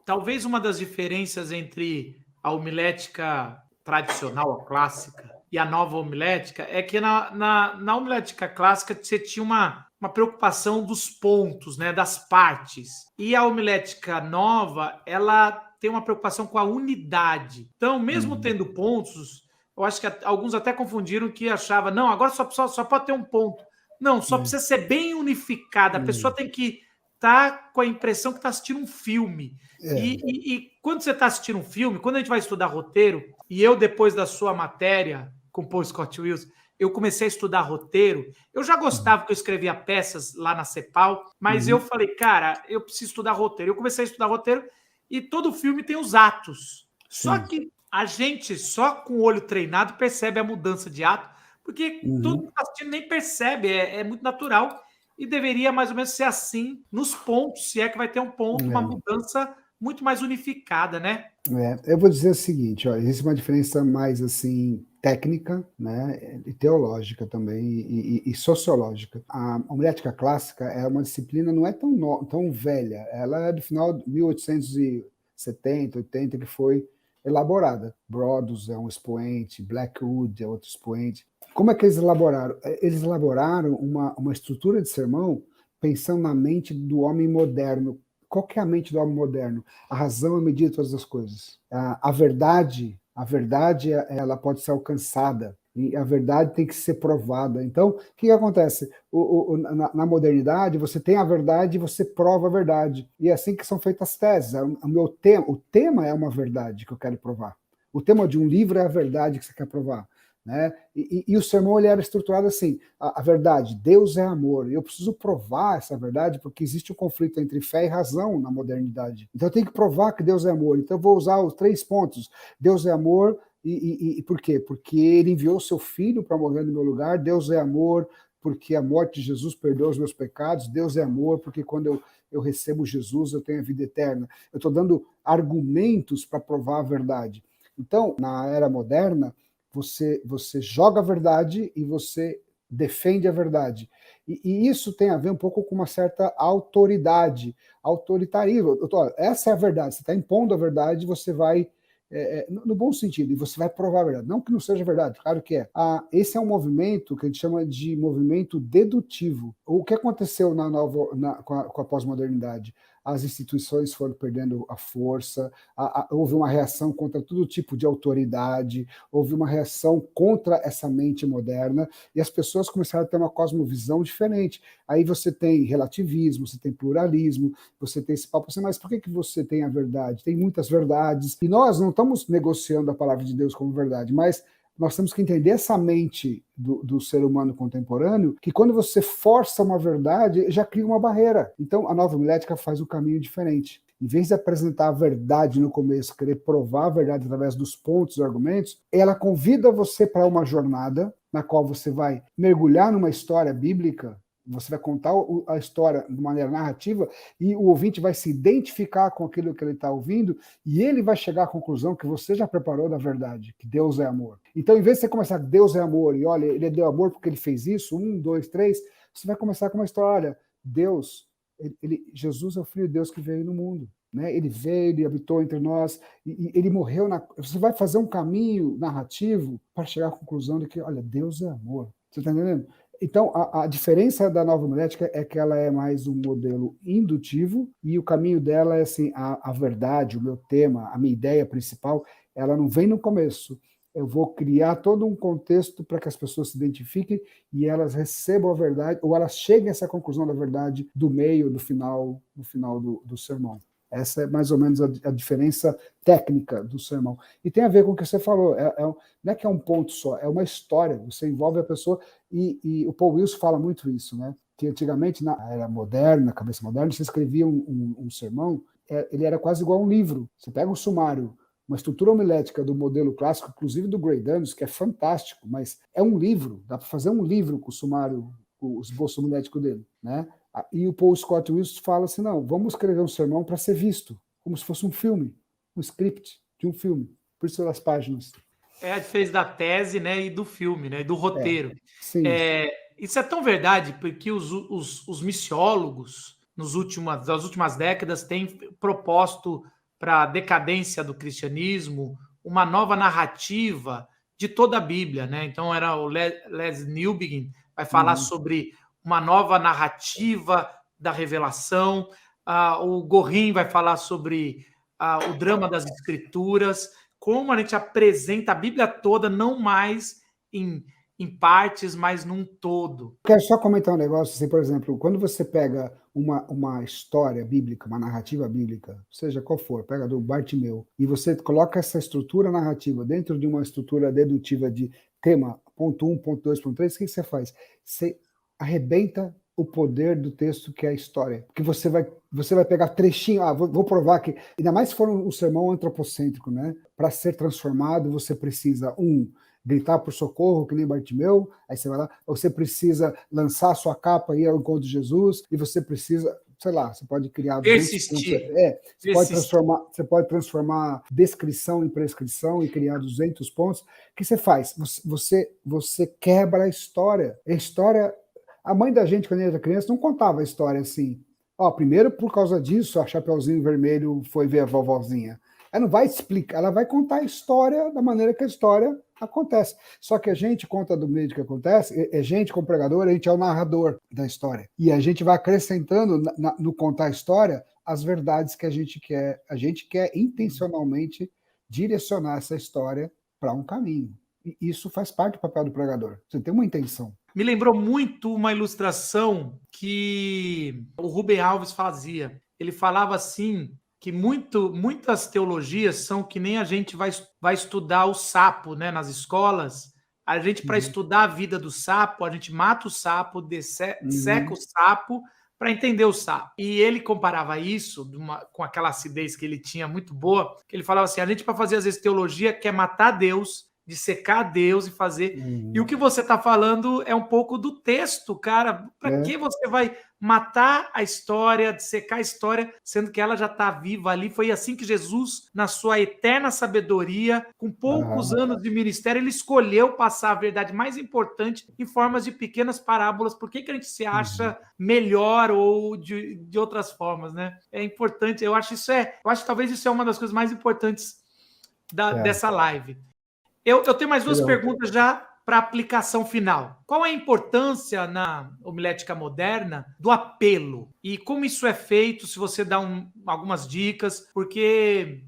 Speaker 2: Talvez uma das diferenças entre a homilética tradicional, a clássica, e a nova homilética é que na homilética clássica você tinha uma preocupação dos pontos, né, das partes. E a homilética nova, ela tem uma preocupação com a unidade. Então, mesmo tendo pontos, eu acho que alguns até confundiram que achava, não, agora só pode ter um ponto. Não, só precisa ser bem unificada. A pessoa tem que estar com a impressão que está assistindo um filme. E quando você está assistindo um filme, quando a gente vai estudar roteiro, e eu, depois da sua matéria com Paul Scott Wills, eu comecei a estudar roteiro. Eu já gostava, porque eu escrevia peças lá na CEPAL, mas eu falei, cara, eu preciso estudar roteiro. Eu comecei a estudar roteiro e todo filme tem os atos. Só
Speaker 1: Sim.
Speaker 2: que a gente, só com o olho treinado, percebe a mudança de ato, porque todo mundo
Speaker 1: Uhum.
Speaker 2: que tá assistindo nem percebe, é muito natural, e deveria mais ou menos ser assim nos pontos, se é que vai ter um ponto, uma
Speaker 1: É.
Speaker 2: mudança muito mais unificada, né?
Speaker 1: Eu vou dizer o seguinte, ó, existe uma diferença mais assim técnica, né, e teológica também e sociológica. A homilética clássica é uma disciplina não é tão velha, ela é do final de 1870, 80 que foi elaborada. Brodus é um expoente, Blackwood é outro expoente. Como é que eles elaboraram? Eles elaboraram uma estrutura de sermão pensando na mente do homem moderno. Qual que é a mente do homem moderno? A razão é medida de todas as coisas. A verdade, ela pode ser alcançada e a verdade tem que ser provada. Então, o que acontece? Na modernidade, você tem a verdade e você prova a verdade. E é assim que são feitas as teses. O tema é uma verdade que eu quero provar. O tema de um livro é a verdade que você quer provar. Né? E o sermão ele era estruturado assim: a verdade, Deus é amor. E eu preciso provar essa verdade porque existe um conflito entre fé e razão na modernidade. Então eu tenho que provar que Deus é amor. Então eu vou usar os 3 pontos: Deus é amor. E por quê? Porque ele enviou seu filho para morrer no meu lugar. Deus é amor porque a morte de Jesus perdoa os meus pecados. Deus é amor porque quando eu recebo Jesus eu tenho a vida eterna. Eu estou dando argumentos para provar a verdade. Então, na era moderna, você joga a verdade e você defende a verdade. E isso tem a ver um pouco com uma certa autoridade, autoritarismo. Essa é a verdade, você está impondo a verdade, você vai, no bom sentido, e você vai provar a verdade. Não que não seja verdade, claro que é. Esse é um movimento que a gente chama de movimento dedutivo. O que aconteceu com a pós-modernidade? As instituições foram perdendo a força, houve uma reação contra todo tipo de autoridade, houve uma reação contra essa mente moderna, e as pessoas começaram a ter uma cosmovisão diferente. Aí você tem relativismo, você tem pluralismo, você tem esse papo assim, mas por que você tem a verdade? Tem muitas verdades, e nós não estamos negociando a palavra de Deus como verdade, mas nós temos que entender essa mente do ser humano contemporâneo, que quando você força uma verdade, já cria uma barreira. Então, a nova homilética faz um caminho diferente. Em vez de apresentar a verdade no começo, querer provar a verdade através dos pontos e argumentos, ela convida você para uma jornada na qual você vai mergulhar numa história bíblica, você vai contar a história de maneira narrativa e o ouvinte vai se identificar com aquilo que ele está ouvindo e ele vai chegar à conclusão que você já preparou da verdade, que Deus é amor. Então, em vez de você começar, Deus é amor, e olha, ele deu amor porque ele fez isso, 1, 2, 3, você vai começar com uma história, olha, Deus, Jesus é o Filho de Deus que veio no mundo. Né? Ele veio, ele habitou entre nós, e ele morreu. Você vai fazer um caminho narrativo para chegar à conclusão de que, olha, Deus é amor. Você está entendendo? Então, a diferença da nova homilética é que ela é mais um modelo indutivo e o caminho dela é assim, a verdade, o meu tema, a minha ideia principal, ela não vem no começo. Eu vou criar todo um contexto para que as pessoas se identifiquem e elas recebam a verdade, ou elas cheguem a essa conclusão da verdade do meio, do final, no final do sermão. Essa é mais ou menos a diferença técnica do sermão. E tem a ver com o que você falou. Não é que é um ponto só, é uma história. Você envolve a pessoa e o Paul Wilson fala muito isso, né? Que antigamente, na era moderna, na cabeça moderna, você escrevia um sermão, ele era quase igual a um livro. Você pega um sumário, uma estrutura homilética do modelo clássico, inclusive do Grey Danos, que é fantástico, mas é um livro. Dá para fazer um livro com o sumário, o esboço homilético dele, né? E o Paul Scott Wilson fala assim, não, vamos escrever um sermão para ser visto, como se fosse um filme, um script de um filme, por isso das páginas.
Speaker 2: É a diferença da tese, né, e do filme, né, e do roteiro.
Speaker 1: Sim.
Speaker 2: Isso é tão verdade porque os missiólogos nas últimas décadas têm proposto para a decadência do cristianismo uma nova narrativa de toda a Bíblia, né? Então era o Les Newbigin vai falar sobre uma nova narrativa da revelação, o Gorin vai falar sobre o drama das escrituras, como a gente apresenta a Bíblia toda, não mais em partes, mas num todo.
Speaker 1: Quero só comentar um negócio, assim, por exemplo, quando você pega uma história bíblica, uma narrativa bíblica, seja qual for, pega do Bartimeu, e você coloca essa estrutura narrativa dentro de uma estrutura dedutiva de tema, ponto 1, ponto 2, ponto 3, o que você faz? Você arrebenta o poder do texto, que é a história. Porque você vai pegar trechinho, vou provar que, ainda mais se for um sermão antropocêntrico, né? Para ser transformado, você precisa, gritar por socorro, que nem Bartimeu, aí você vai lá, você precisa lançar a sua capa e ir ao encontro de Jesus, e você precisa, sei lá, você pode criar 200 pontos. Você pode transformar descrição em prescrição e criar 200 pontos. O que você faz? Você quebra a história. A história, a mãe da gente, quando era criança, não contava a história assim. Primeiro, por causa disso, a Chapeuzinho Vermelho foi ver a vovozinha. Ela não vai explicar, ela vai contar a história da maneira que a história acontece. Só que a gente conta do meio que acontece, a gente, como pregador, a gente é o narrador da história. E a gente vai acrescentando no contar a história as verdades que a gente quer. A gente quer intencionalmente direcionar essa história para um caminho. E isso faz parte do papel do pregador. Você tem uma intenção.
Speaker 2: Me lembrou muito uma ilustração que o Rubem Alves fazia. Ele falava assim, que muitas teologias são que nem a gente vai estudar o sapo, né, nas escolas. A gente, para estudar a vida do sapo, a gente mata o sapo, seca o sapo para entender o sapo. E ele comparava isso com aquela acidez que ele tinha muito boa, que ele falava assim, a gente, para fazer às vezes teologia, quer matar Deus, dissecar Deus e fazer. E o que você está falando é um pouco do texto, cara. Para que você vai matar a história, dissecar a história, sendo que ela já está viva ali? Foi assim que Jesus, na sua eterna sabedoria, com poucos anos de ministério, ele escolheu passar a verdade mais importante em formas de pequenas parábolas. Por que a gente se acha melhor ou de outras formas, né? É importante. Eu acho que talvez isso é uma das coisas mais importantes dessa live. Eu tenho mais duas perguntas já para aplicação final. Qual é a importância na homilética moderna do apelo? E como isso é feito, se você dá algumas dicas? Porque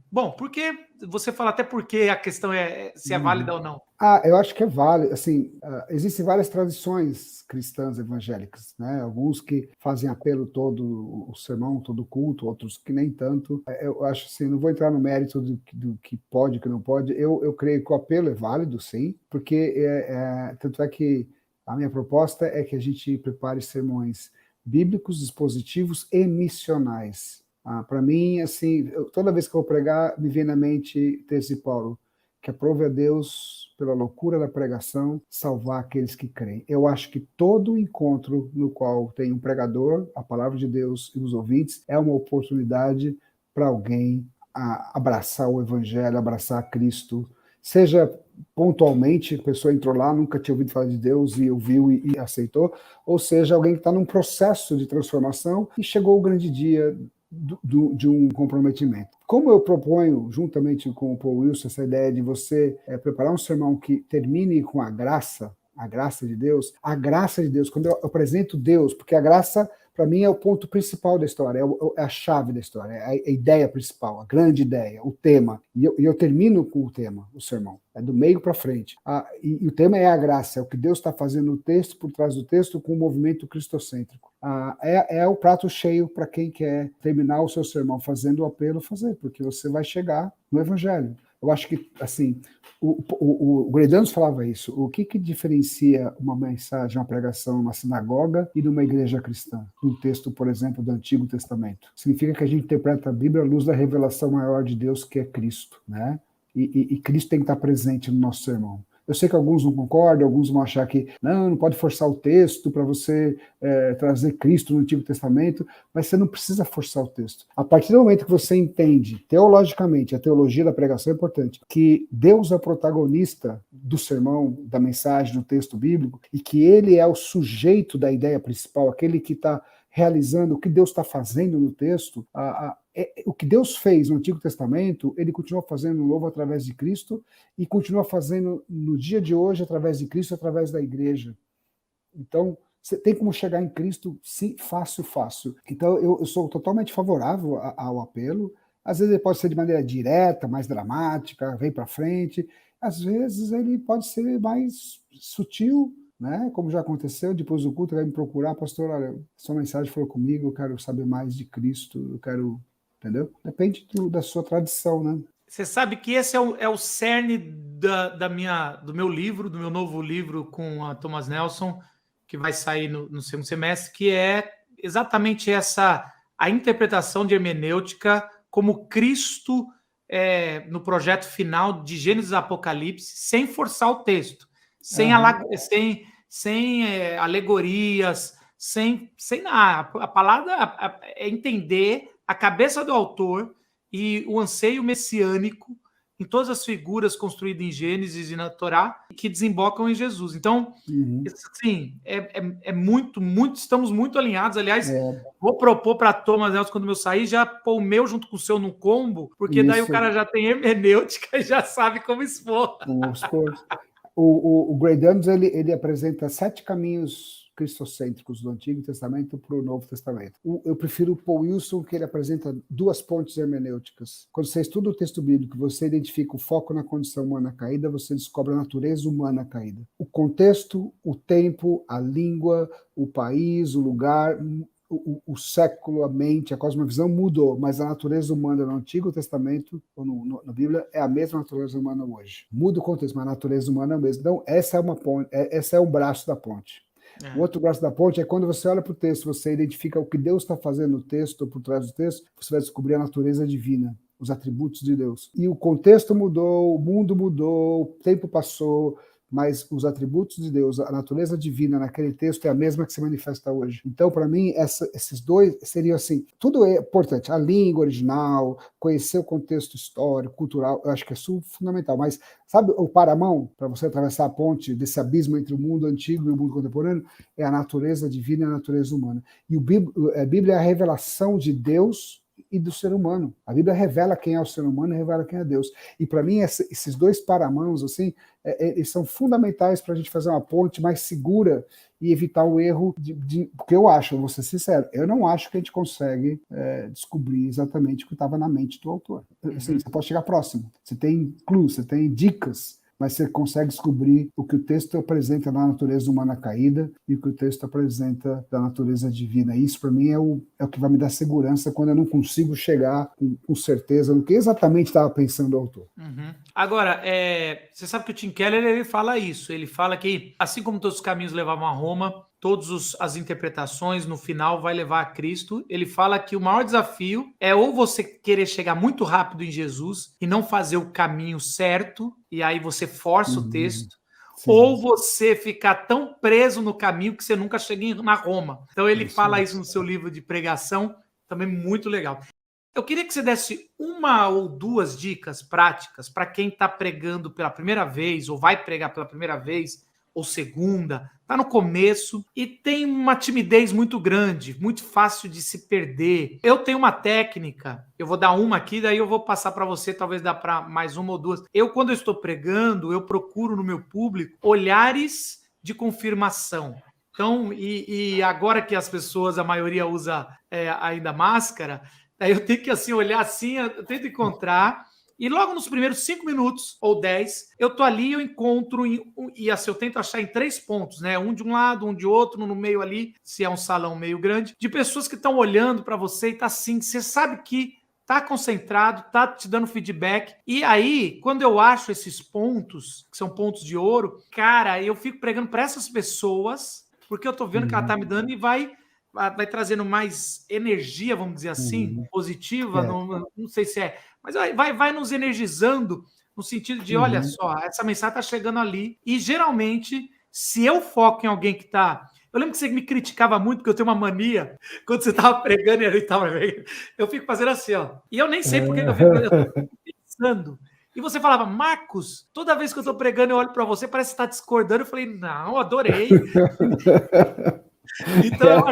Speaker 2: você fala até porque a questão é se é válida ou não.
Speaker 1: Eu acho que é válido. Assim, existem várias tradições cristãs evangélicas, né? Alguns que fazem apelo todo o sermão, todo o culto, outros que nem tanto. Eu acho assim, não vou entrar no mérito do que pode e que não pode. Eu creio que o apelo é válido, sim, porque tanto é que a minha proposta é que a gente prepare sermões bíblicos, expositivos e missionais. Para mim, assim, toda vez que eu vou pregar, me vem na mente texto de Paulo, que aprove a Deus, pela loucura da pregação, salvar aqueles que creem. Eu acho que todo encontro no qual tem um pregador, a palavra de Deus e os ouvintes, é uma oportunidade para alguém abraçar o evangelho, abraçar Cristo, seja pontualmente, a pessoa entrou lá, nunca tinha ouvido falar de Deus e ouviu e aceitou, ou seja, alguém que está num processo de transformação e chegou o grande dia de um comprometimento. Como eu proponho, juntamente com o Paul Wilson, essa ideia de você preparar um sermão que termine com a graça de Deus, quando eu apresento Deus, porque a graça, para mim, é o ponto principal da história, é a chave da história, é a ideia principal, a grande ideia, o tema. E eu termino com o tema, o sermão. É do meio para frente. E o tema é a graça, é o que Deus está fazendo no texto, por trás do texto, com o movimento cristocêntrico. É o prato cheio para quem quer terminar o seu sermão fazendo o apelo, porque você vai chegar no Evangelho. Eu acho que, assim, o Gredianos falava isso. O que diferencia uma mensagem, uma pregação numa sinagoga e numa igreja cristã? Num texto, por exemplo, do Antigo Testamento. Significa que a gente interpreta a Bíblia à luz da revelação maior de Deus, que é Cristo, né? E Cristo tem que estar presente no nosso sermão. Eu sei que alguns não concordam, alguns vão achar que não pode forçar o texto para você trazer Cristo no Antigo Testamento, mas você não precisa forçar o texto. A partir do momento que você entende, teologicamente, a teologia da pregação é importante, que Deus é o protagonista do sermão, da mensagem, do texto bíblico, e que ele é o sujeito da ideia principal, aquele que está realizando o que Deus está fazendo no texto, o que Deus fez no Antigo Testamento, ele continua fazendo no Novo através de Cristo e continua fazendo no dia de hoje através de Cristo, através da igreja. Então, você tem como chegar em Cristo, sim, fácil. Então, eu sou totalmente favorável ao apelo. Às vezes ele pode ser de maneira direta, mais dramática, vem para frente. Às vezes ele pode ser mais sutil, né? Como já aconteceu, depois do culto, vai me procurar, pastor, olha, sua mensagem falou comigo, eu quero saber mais de Cristo, eu quero, entendeu? Depende da sua tradição, né?
Speaker 2: Você sabe que esse é o cerne do meu livro, do meu novo livro com a Thomas Nelson, que vai sair no segundo semestre, que é exatamente a interpretação de hermenêutica como Cristo no projeto final de Gênesis e Apocalipse, sem forçar o texto, sem alegorias, sem nada. A palavra é entender a cabeça do autor e o anseio messiânico em todas as figuras construídas em Gênesis e na Torá que desembocam em Jesus. Então, assim, estamos muito alinhados. Aliás, vou propor para Thomas Nelson, quando eu sair, já pôr o meu junto com o seu no combo, porque daí o cara já tem hermenêutica e já sabe como expor.
Speaker 1: O Grady Adams, ele apresenta 7 caminhos cristocêntricos do Antigo Testamento para o Novo Testamento. Eu prefiro o Paul Wilson, que ele apresenta 2 pontes hermenêuticas. Quando você estuda o texto bíblico, você identifica o foco na condição humana caída, você descobre a natureza humana caída. O contexto, o tempo, a língua, o país, o lugar, o século, a mente, a cosmovisão mudou, mas a natureza humana no Antigo Testamento, ou na Bíblia, é a mesma natureza humana hoje. Muda o contexto, mas a natureza humana é a mesma. Então, essa é uma ponte, esse é um braço da ponte. O outro braço da ponte é quando você olha para o texto, você identifica o que Deus está fazendo no texto, ou por trás do texto, você vai descobrir a natureza divina, os atributos de Deus. E o contexto mudou, o mundo mudou, o tempo passou, mas os atributos de Deus, a natureza divina naquele texto é a mesma que se manifesta hoje. Então, para mim, esses 2 seriam assim, tudo é importante, a língua original, conhecer o contexto histórico, cultural, eu acho que é fundamental, mas sabe o paramão, para você atravessar a ponte desse abismo entre o mundo antigo e o mundo contemporâneo, é a natureza divina e a natureza humana. E a Bíblia é a revelação de Deus e do ser humano. A Bíblia revela quem é o ser humano e revela quem é Deus. E para mim, esses 2 paramãos, assim, eles são fundamentais para a gente fazer uma ponte mais segura e evitar o erro porque eu acho, vou ser sincero, eu não acho que a gente consegue descobrir exatamente o que estava na mente do autor. Assim, você pode chegar próximo, você tem clues, você tem dicas, mas você consegue descobrir o que o texto apresenta da natureza humana caída e o que o texto apresenta da natureza divina. Isso, para mim, é o que vai me dar segurança quando eu não consigo chegar com certeza no que exatamente estava pensando o autor.
Speaker 2: Agora, você sabe que o Tim Keller ele fala isso. Ele fala que, assim como todos os caminhos levavam a Roma, todas as interpretações no final vai levar a Cristo. Ele fala que o maior desafio é ou você querer chegar muito rápido em Jesus e não fazer o caminho certo, e aí você força o texto, ou você ficar tão preso no caminho que você nunca chega na Roma. Então ele fala isso no seu livro de pregação, também muito legal. Eu queria que você desse 1 ou 2 dicas práticas para quem está pregando pela primeira vez, ou vai pregar pela primeira vez, ou segunda, está no começo e tem uma timidez muito grande, muito fácil de se perder. Eu tenho uma técnica, eu vou dar uma aqui, daí eu vou passar para você, talvez dá para mais 1 ou 2. Quando eu estou pregando, eu procuro no meu público olhares de confirmação. Então, e agora que as pessoas, a maioria usa ainda máscara, aí eu tenho que assim, olhar assim, eu tento encontrar, e logo nos primeiros 5 minutos ou 10, eu tô ali, eu encontro, e assim, eu tento achar em 3 pontos, né? Um de um lado, um de outro, no meio ali, se é um salão meio grande, de pessoas que estão olhando para você e tá assim, você sabe que tá concentrado, tá te dando feedback. E aí, quando eu acho esses pontos, que são pontos de ouro, cara, eu fico pregando para essas pessoas, porque eu tô vendo que ela tá me dando e vai trazendo mais energia, vamos dizer assim, positiva, não sei se é, mas vai nos energizando no sentido de, olha só, essa mensagem está chegando ali, e geralmente, se eu foco em alguém que está... Eu lembro que você me criticava muito, porque eu tenho uma mania, quando você estava pregando e eu fico fazendo assim, ó, e eu nem sei porque eu fico pensando. E você falava, Marcos, toda vez que eu estou pregando, eu olho para você, parece que você está discordando. Eu falei, não, adorei. Então,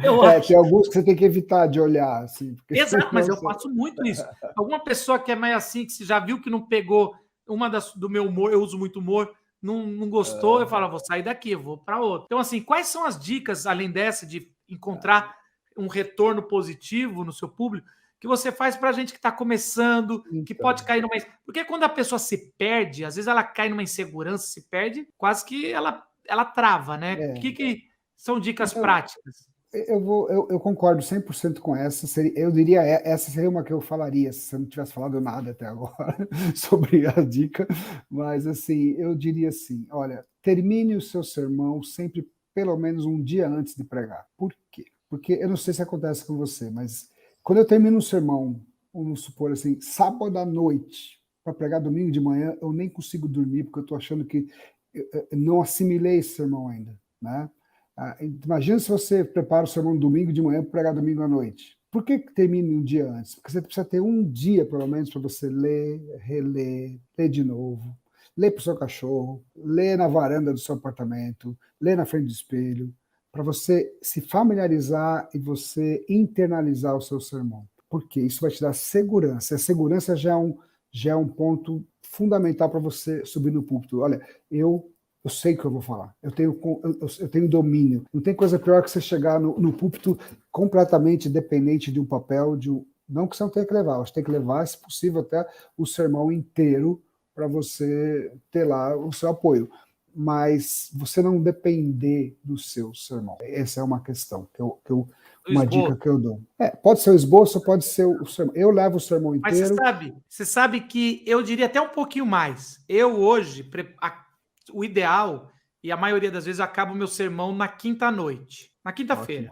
Speaker 2: eu acho.
Speaker 1: Tem alguns que você tem que evitar de olhar. Assim,
Speaker 2: exato, mas eu faço muito isso. Alguma pessoa que é meio assim, que você já viu que não pegou do meu humor, eu uso muito humor, não gostou, eu falo, vou sair daqui, vou para outro. Então, assim, quais são as dicas, além dessa, de encontrar um retorno positivo no seu público, que você faz para a gente que está começando, que pode cair numa... Porque quando a pessoa se perde, às vezes ela cai numa insegurança, se perde, quase que ela trava, né? O que são dicas práticas?
Speaker 1: Eu concordo 100% com essa. Eu diria, essa seria uma que eu falaria, se você não tivesse falado nada até agora sobre a dica. Mas, assim, eu diria assim, olha, termine o seu sermão sempre pelo menos um dia antes de pregar. Por quê? Porque eu não sei se acontece com você, mas quando eu termino um sermão, vamos supor assim, sábado à noite, para pregar domingo de manhã, eu nem consigo dormir, porque eu estou achando que eu não assimilei esse sermão ainda, né? Imagina se você prepara o sermão domingo de manhã para pregar domingo à noite. Por que termina um dia antes? Porque você precisa ter um dia, pelo menos, para você ler, reler, ler de novo, ler para o seu cachorro, ler na varanda do seu apartamento, ler na frente do espelho, para você se familiarizar e você internalizar o seu sermão. Porque isso vai te dar segurança. A segurança já é um ponto fundamental para você subir no púlpito. Olha, eu sei o que eu vou falar, eu tenho domínio. Não tem coisa pior que você chegar no púlpito completamente dependente de um papel, não que você não tenha que levar, você tem que levar, se possível, até o sermão inteiro para você ter lá o seu apoio. Mas você não depender do seu sermão. Essa é uma questão, uma dica que eu dou. Pode ser o esboço, pode ser o sermão. Eu levo o sermão inteiro.
Speaker 2: Mas você sabe que eu diria até um pouquinho mais. Eu hoje, o ideal, e a maioria das vezes, eu acabo o meu sermão na quinta-noite, na quinta-feira.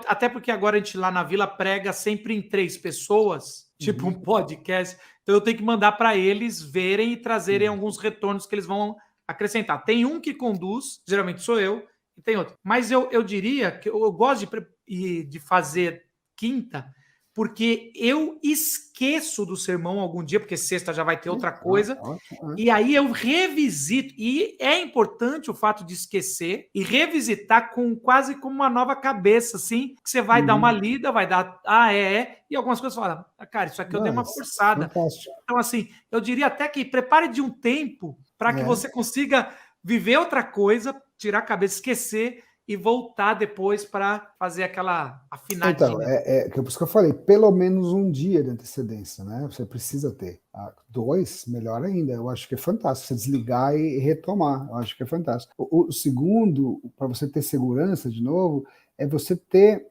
Speaker 2: Até porque agora a gente lá na Vila prega sempre em 3 pessoas, tipo um podcast. Então eu tenho que mandar para eles verem e trazerem alguns retornos que eles vão acrescentar. Tem um que conduz, geralmente sou eu, e tem outro. Mas eu diria que eu gosto de fazer quinta, porque eu esqueço do sermão algum dia, porque sexta já vai ter outra coisa, e aí eu revisito, e é importante o fato de esquecer e revisitar com quase como uma nova cabeça, assim, que você vai dar uma lida, vai dar, e algumas coisas falam, cara, isso aqui eu dei uma forçada.
Speaker 1: Fantástico.
Speaker 2: Então, assim, eu diria até que prepare de um tempo para que você consiga viver outra coisa, tirar a cabeça, esquecer, e voltar depois para fazer aquela afinadinha.
Speaker 1: Então, por isso que eu falei, pelo menos um dia de antecedência, né? Você precisa ter. 2, melhor ainda. Eu acho que é fantástico. Você desligar e retomar. Eu acho que é fantástico. O segundo, para você ter segurança de novo, é você ter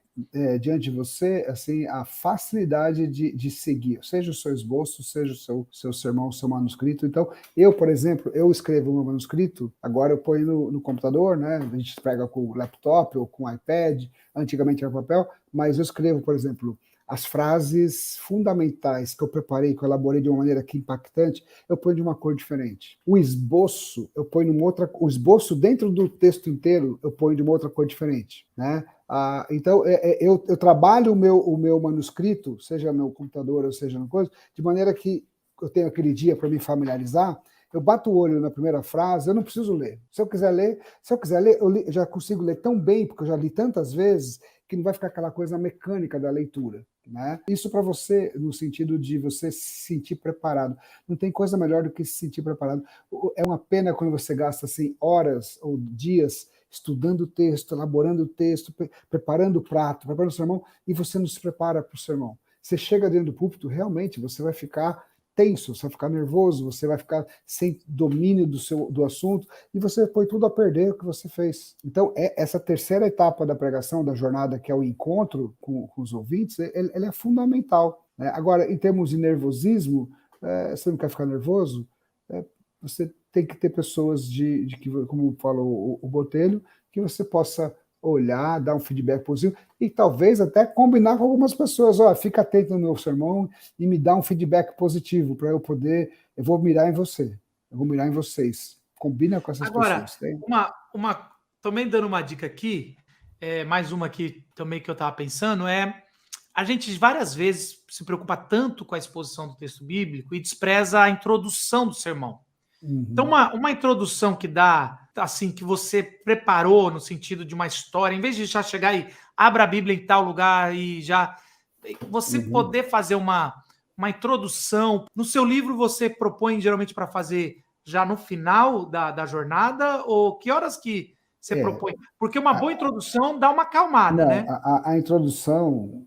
Speaker 1: diante de você assim, a facilidade de seguir, seja o seu esboço, seja o seu sermão, o seu manuscrito. Então, eu, por exemplo, eu escrevo o meu manuscrito, agora eu ponho no computador, né? A gente pega com o laptop ou com o iPad, antigamente era papel, mas eu escrevo, por exemplo, as frases fundamentais que eu preparei, que eu elaborei de uma maneira que impactante, eu ponho de uma cor diferente. O esboço, eu ponho o esboço dentro do texto inteiro, eu ponho de uma outra cor diferente, né? Então, eu trabalho o meu manuscrito, seja no computador ou seja no coisa, de maneira que eu tenho aquele dia para me familiarizar, eu bato o olho na primeira frase, eu não preciso ler. Se eu quiser ler, eu já consigo ler tão bem, porque eu já li tantas vezes, que não vai ficar aquela coisa mecânica da leitura, né? Isso para você, no sentido de você se sentir preparado. Não tem coisa melhor do que se sentir preparado. É uma pena quando você gasta assim, horas ou dias estudando o texto, elaborando o texto, preparando o prato, preparando o sermão, e você não se prepara para o sermão. Você chega dentro do púlpito, realmente, você vai ficar tenso, você vai ficar nervoso, você vai ficar sem domínio do assunto, e você põe tudo a perder o que você fez. Então, essa terceira etapa da pregação, da jornada, que é o encontro com os ouvintes, ele é fundamental, né? Agora, em termos de nervosismo, você não quer ficar nervoso? Você tem que ter pessoas que, como falou o Botelho, que você possa olhar, dar um feedback positivo e talvez até combinar com algumas pessoas. Fica atento no meu sermão e me dá um feedback positivo para eu vou mirar em você, eu vou mirar em vocês. Combina com essas pessoas.
Speaker 2: Também dando uma dica aqui, mais uma aqui também que eu estava pensando, a gente várias vezes se preocupa tanto com a exposição do texto bíblico e despreza a introdução do sermão. Então, uma introdução que dá, assim, que você preparou no sentido de uma história, em vez de já chegar e abra a Bíblia em tal lugar e já... Você poder fazer uma introdução. No seu livro, você propõe geralmente para fazer já no final da jornada? Ou que horas que você propõe? Porque uma boa introdução dá uma acalmada, né?
Speaker 1: A introdução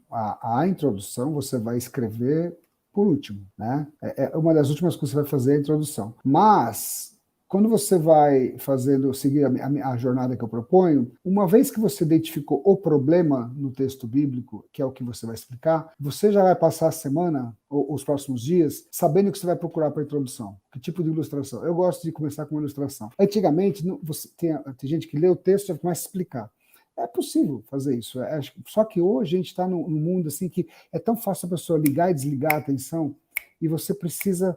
Speaker 1: você vai escrever por último, né? Uma das últimas coisas que você vai fazer é a introdução. Mas Quando você vai seguir a jornada que eu proponho, uma vez que você identificou o problema no texto bíblico, que é o que você vai explicar, você já vai passar a semana, ou os próximos dias, sabendo o que você vai procurar para a introdução. Que tipo de ilustração? Eu gosto de começar com uma ilustração. Antigamente, tem gente que lê o texto e começa a explicar. É possível fazer isso. Só que hoje a gente está num mundo assim que é tão fácil a pessoa ligar e desligar a atenção, e você precisa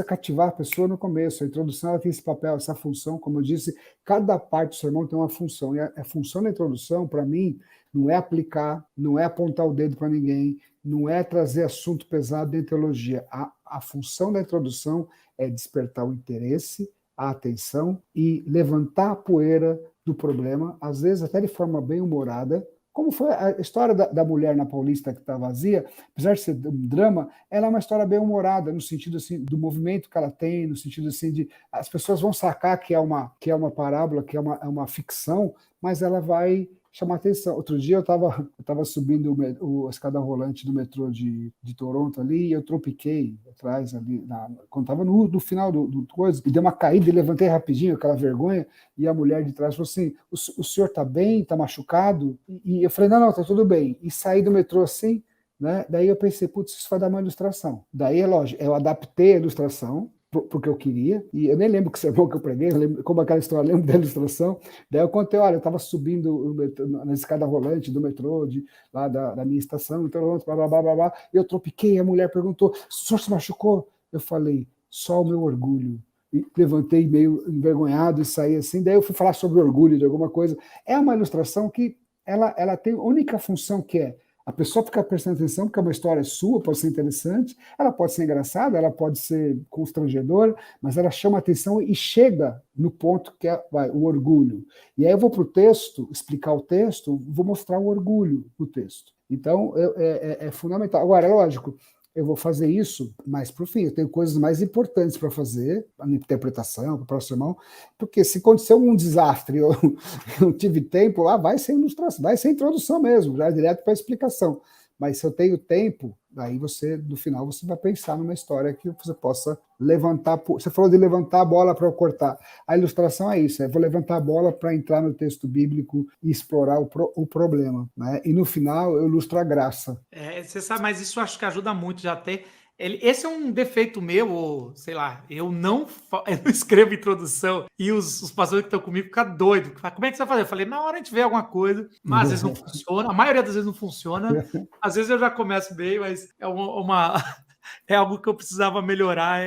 Speaker 1: cativar a pessoa no começo. A introdução ela tem esse papel, essa função, como eu disse, cada parte do sermão tem uma função. E a função da introdução, para mim, não é aplicar, não é apontar o dedo para ninguém, não é trazer assunto pesado da teologia. A função da introdução é despertar o interesse, a atenção e levantar a poeira do problema, às vezes até de forma bem humorada, como foi a história da mulher na Paulista que está vazia, apesar de ser um drama, ela é uma história bem humorada, no sentido assim, do movimento que ela tem, no sentido assim, de as pessoas vão sacar que é uma parábola, que é uma ficção, mas ela vai chamar atenção. Outro dia eu estava subindo a escada rolante do metrô de Toronto ali, e eu tropiquei atrás ali, quando estava no final do coisa, e dei uma caída e levantei rapidinho, aquela vergonha, e a mulher de trás falou assim, o senhor está bem? Está machucado? E eu falei, não, está tudo bem. E saí do metrô assim, né? Daí eu pensei, putz, isso vai dar uma ilustração. Daí é lógico, eu adaptei a ilustração, porque eu queria, e eu nem lembro que sermão que eu preguei, eu lembro, como aquela história, eu lembro da ilustração, daí eu contei, olha, eu estava subindo na escada rolante do metrô, lá da minha estação, então, blá, blá, blá, blá, blá, eu tropiquei, a mulher perguntou, o senhor se machucou? Eu falei, só o meu orgulho. E levantei meio envergonhado e saí assim, daí eu fui falar sobre orgulho de alguma coisa. É uma ilustração que ela tem a única função que é a pessoa ficar prestando atenção, porque é uma história sua, pode ser interessante, ela pode ser engraçada, ela pode ser constrangedora, mas ela chama atenção e chega no ponto que é o orgulho. E aí eu vou para o texto, explicar o texto, vou mostrar o orgulho do texto. Então, é fundamental. Agora, é lógico, eu vou fazer isso mais para o fim. Eu tenho coisas mais importantes para fazer, a interpretação, para o próximo sermão, porque se acontecer algum desastre, eu não tive tempo, vai ser ilustração, vai ser introdução mesmo, já direto para a explicação. Mas se eu tenho tempo, aí no final, você vai pensar numa história que você possa levantar. Você falou de levantar a bola para eu cortar. A ilustração é isso, vou levantar a bola para entrar no texto bíblico e explorar o problema. Né? E no final, eu ilustro a graça.
Speaker 2: Você sabe, mas isso eu acho que ajuda muito já até. Esse é um defeito meu, ou sei lá, eu não escrevo introdução e os pastores que estão comigo ficam doidos. Como é que você vai fazer? Eu falei, na hora a gente vê alguma coisa, mas às vezes não funciona, a maioria das vezes não funciona, às vezes eu já começo bem, mas é algo que eu precisava melhorar.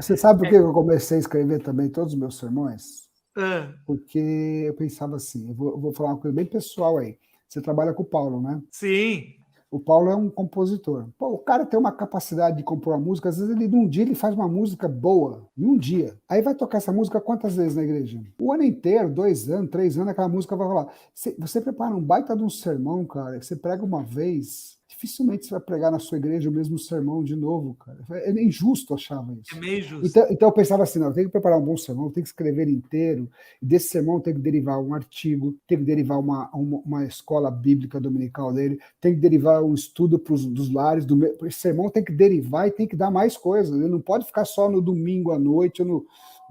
Speaker 1: Você sabe por que eu comecei a escrever também todos os meus sermões?
Speaker 2: É.
Speaker 1: Porque eu pensava assim, eu vou falar uma coisa bem pessoal aí. Você trabalha com o Paulo, né?
Speaker 2: Sim.
Speaker 1: O Paulo é um compositor. Pô, o cara tem uma capacidade de compor uma música, às vezes num dia ele faz uma música boa, em um dia. Aí vai tocar essa música quantas vezes na igreja? O ano inteiro, 2 anos, 3 anos, aquela música vai rolar. Você prepara um baita de um sermão, cara, que você prega uma vez, dificilmente você vai pregar na sua igreja o mesmo sermão de novo, cara. É injusto, achava isso.
Speaker 2: É meio injusto.
Speaker 1: Então eu pensava assim, não, eu tenho que preparar um bom sermão, eu tenho que escrever inteiro, e desse sermão tem que derivar um artigo, tem que derivar uma escola bíblica dominical dele, tem que derivar um estudo dos lares, esse sermão tem que derivar e tem que dar mais coisas, ele não pode ficar só no domingo à noite,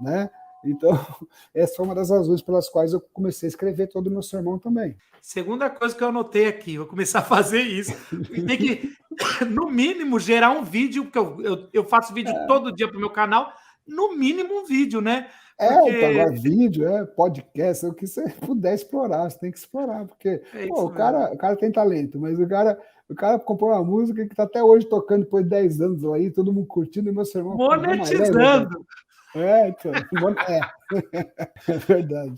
Speaker 1: né? Então, essa foi uma das razões pelas quais eu comecei a escrever todo o meu sermão também.
Speaker 2: Segunda coisa que eu anotei aqui, vou começar a fazer isso. Tem que, no mínimo, gerar um vídeo, porque eu faço vídeo todo dia para o meu canal, no mínimo um vídeo, né?
Speaker 1: Porque... então, agora vídeo, podcast, o que você puder explorar, você tem que explorar, porque o cara tem talento, mas o cara comprou uma música que está até hoje tocando depois de 10 anos aí, todo mundo curtindo, e meu sermão...
Speaker 2: Monetizando!
Speaker 1: Então, é verdade.